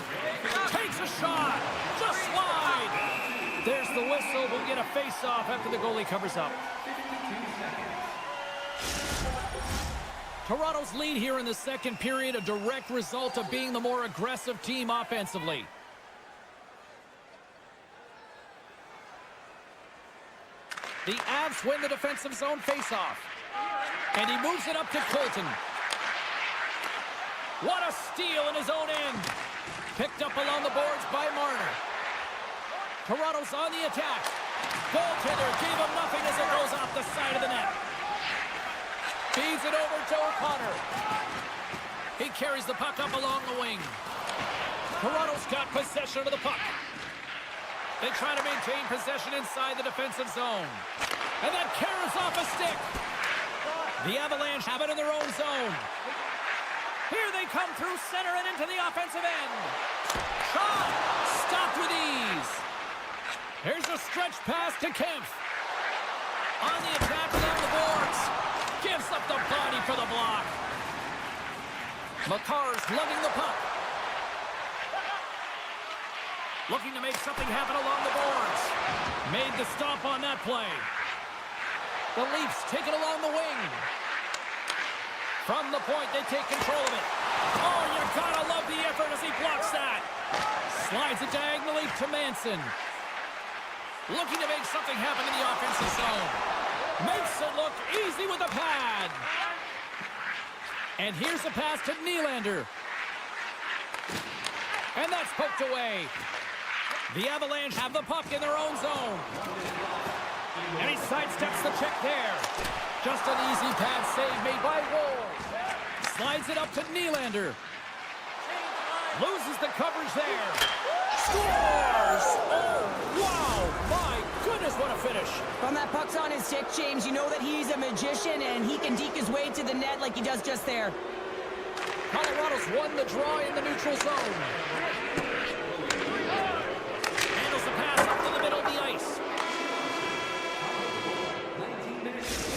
Takes a shot! Just slide! There's the whistle. We'll get a face-off after the goalie covers up. Toronto's lead here in the second period, a direct result of being the more aggressive team offensively. The Avs win the defensive zone faceoff. And he moves it up to Colton. What a steal in his own end. Picked up along the boards by Marner. Toronto's on the attack. Goaltender gave him nothing as it goes off the side of the net. Feeds it over to O'Connor. He carries the puck up along the wing. Toronto's got possession of the puck. They try to maintain possession inside the defensive zone. And that carries off a stick. The Avalanche have it in their own zone. Here they come through center and into the offensive end. Shot! Stopped with ease. Here's a stretch pass to Kempf. On the attack along the boards. Gives up the body for the block. McCarr's lugging the puck. Looking to make something happen along the boards. Made the stop on that play. The Leafs take it along the wing. From the point, they take control of it. Oh, you gotta love the effort as he blocks that. Slides it diagonally to Manson. Looking to make something happen in the offensive zone. Makes it look easy with a pad. And here's a pass to Nylander. And that's poked away. The Avalanche have the puck in their own zone. And he sidesteps the check there. Just an easy pad save made by Woll. Slides it up to Nylander. Loses the coverage there. Scores! Oh, wow! My goodness, what a finish. When that puck's on his stick, James, you know that he's a magician and he can deke his way to the net like he does just there. Colorado's won the draw in the neutral zone. Handles the pass up to the middle of the ice.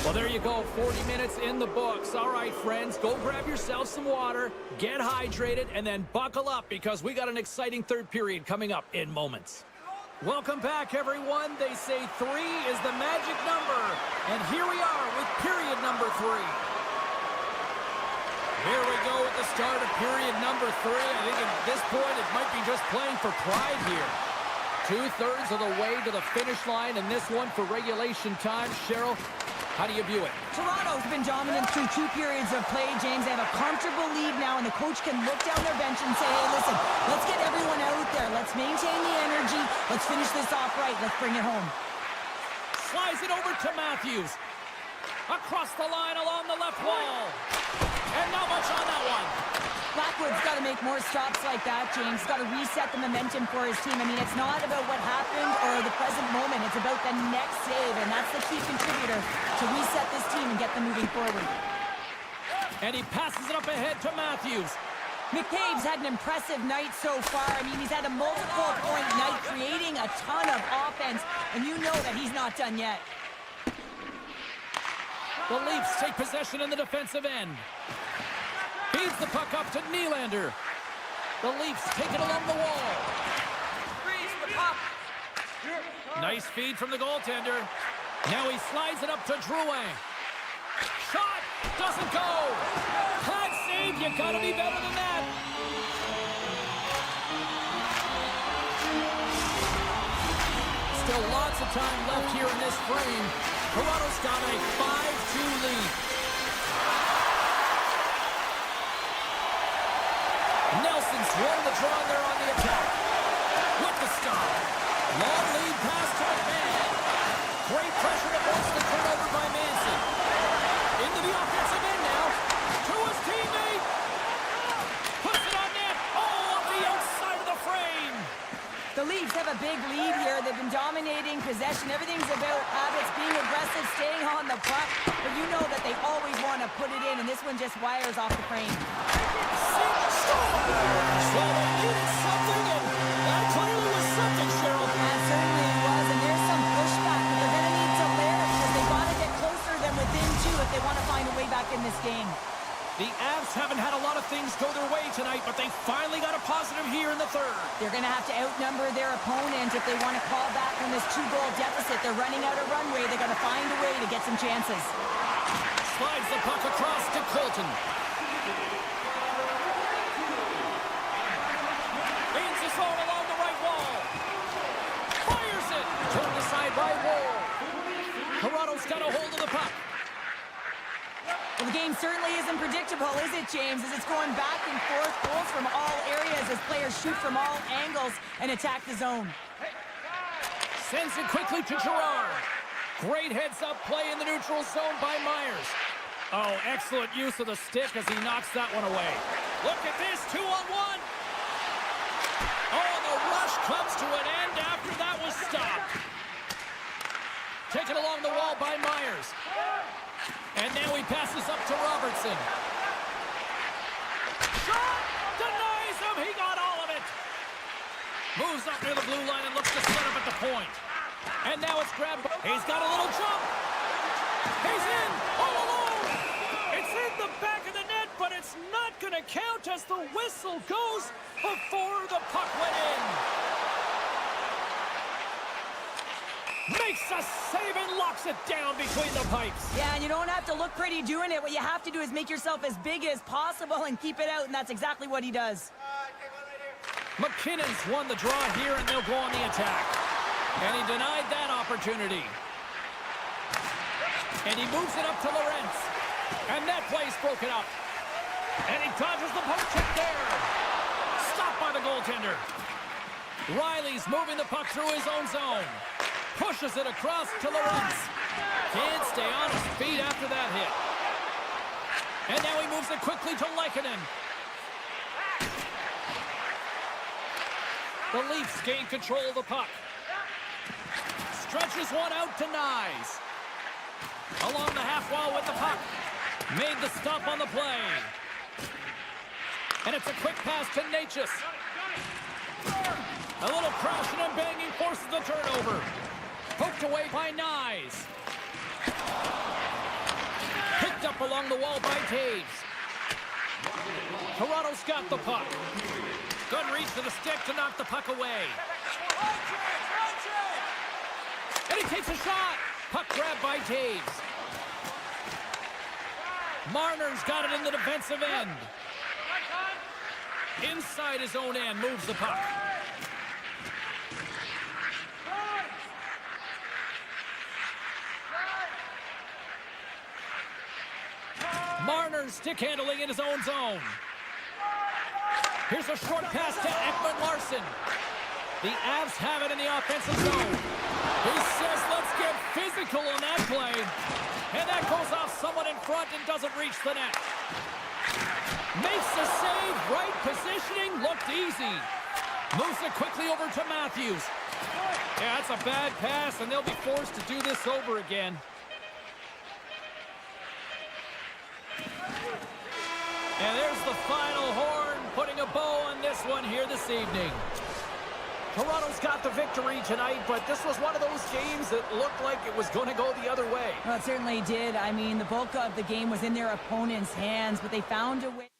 Well, there you go, 40 minutes in the books. All right, friends, go grab yourself some water, get hydrated, and then buckle up because we got an exciting third period coming up in moments. Welcome back, everyone. They say 3 is the magic number, and here we are with period number 3. Here we go at the start of period number 3. I think at this point it might be just playing for pride here. 2/3 of the way to the finish line, and this one for regulation time. Cheryl, how do you view it? Toronto's been dominant through 2 periods of play, James. They have a comfortable lead now, and the coach can look down their bench and say, hey, listen, let's get everyone out there. Let's maintain the energy. Let's finish this off right. Let's bring it home. Slides it over to Matthews. Across the line along the left wall. And not much on that one. Blackwood's got to make more stops like that, James. Got to reset the momentum for his team. I mean, it's not about what happened or the present moment. It's about the next save, and that's the key contributor to reset this team and get them moving forward. And he passes it up ahead to Matthews. McCabe's had an impressive night so far. I mean, he's had a multiple-point night, creating a ton of offense, and you know that he's not done yet. The Leafs take possession in the defensive end. Feeds the puck up to Nylander. The Leafs take it along the wall. Freeze the puck. Nice feed from the goaltender. Now he slides it up to Drouin. Shot! Doesn't go! Pad save! You gotta be better than that! Still lots of time left here in this frame. Toronto's got a 5-2 lead. Nelson's won the draw there on the attack. With the stop. Long lead pass to McMahon. Great pressure to force the turnover by Manson. Into the offensive end now. To his teammate. Puts it on net. Oh, off the outside of the frame. The Leafs have a big lead here. They've been dominating possession. Everything's about habits, being aggressive, staying on the puck. But you know that they always want to put it in, and this one just wires off the frame. So they needed something, and that clearly was something, Cheryl. That certainly was, and there's some pushback, but they're going to need to layer it because they've got to get closer than within 2 if they want to find a way back in this game. The Avs haven't had a lot of things go their way tonight, but they finally got a positive here in the third. They're going to have to outnumber their opponent if they want to call back from this 2-goal deficit. They're running out of runway. They're going to find a way to get some chances. Slides the puck across to Colton. Leans the zone along the right wall. Fires it. Turned aside by Woll. Toronto's got a hold of the puck. Well, the game certainly isn't predictable, is it, James? As it's going back and forth, goals from all areas as players shoot from all angles and attack the zone. Sends it quickly to Girard. Great heads-up play in the neutral zone by Myers. Oh, excellent use of the stick as he knocks that one away. Look at this, 2-on-1. Oh, the rush comes to an end after that was stopped. Taken along the wall by Myers. And now he passes up to Robertson. Shot! Denies him! He got all of it! Moves up near the blue line and looks to set up at the point. And now it's grabbed. He's got a little jump. He's in all alone. It's in the back of the net, but it's not going to count as the whistle goes before the puck went in. Makes a save and locks it down between the pipes. Yeah, and you don't have to look pretty doing it. What you have to do is make yourself as big as possible and keep it out, and that's exactly what he does. McKinnon's won the draw here, and they'll go on the attack. And he denied that opportunity. And he moves it up to Lorentz. And that play's broken up. And he dodges the poke check there. Stopped by the goaltender. Riley's moving the puck through his own zone. Pushes it across to Lorentz. Can't stay on his feet after that hit. And now he moves it quickly to Lehkonen. The Leafs gain control of the puck. Stretches one out to Nyes. Along the half wall with the puck. Made the stop on the play. And it's a quick pass to Necas. A little crashing and banging forces the turnover. Poked away by Nyes. Picked up along the wall by Taves. Toronto's got the puck. Good reach to the stick to knock the puck away. And he takes a shot. Puck grabbed by Taves. Marner's got it in the defensive end. Inside his own end, moves the puck. Marner's stick handling in his own zone. Here's a short pass to Ekman-Larsson. The Avs have it in the offensive zone. He says, let's get physical on that play. And that goes off someone in front and doesn't reach the net. Makes the save, right positioning, looked easy. Moves it quickly over to Matthews. Yeah, that's a bad pass, and they'll be forced to do this over again. And there's the final horn, putting a bow on this one here this evening. Toronto's got the victory tonight, but this was one of those games that looked like it was going to go the other way. Well, it certainly did. I mean, the bulk of the game was in their opponent's hands, but they found a way.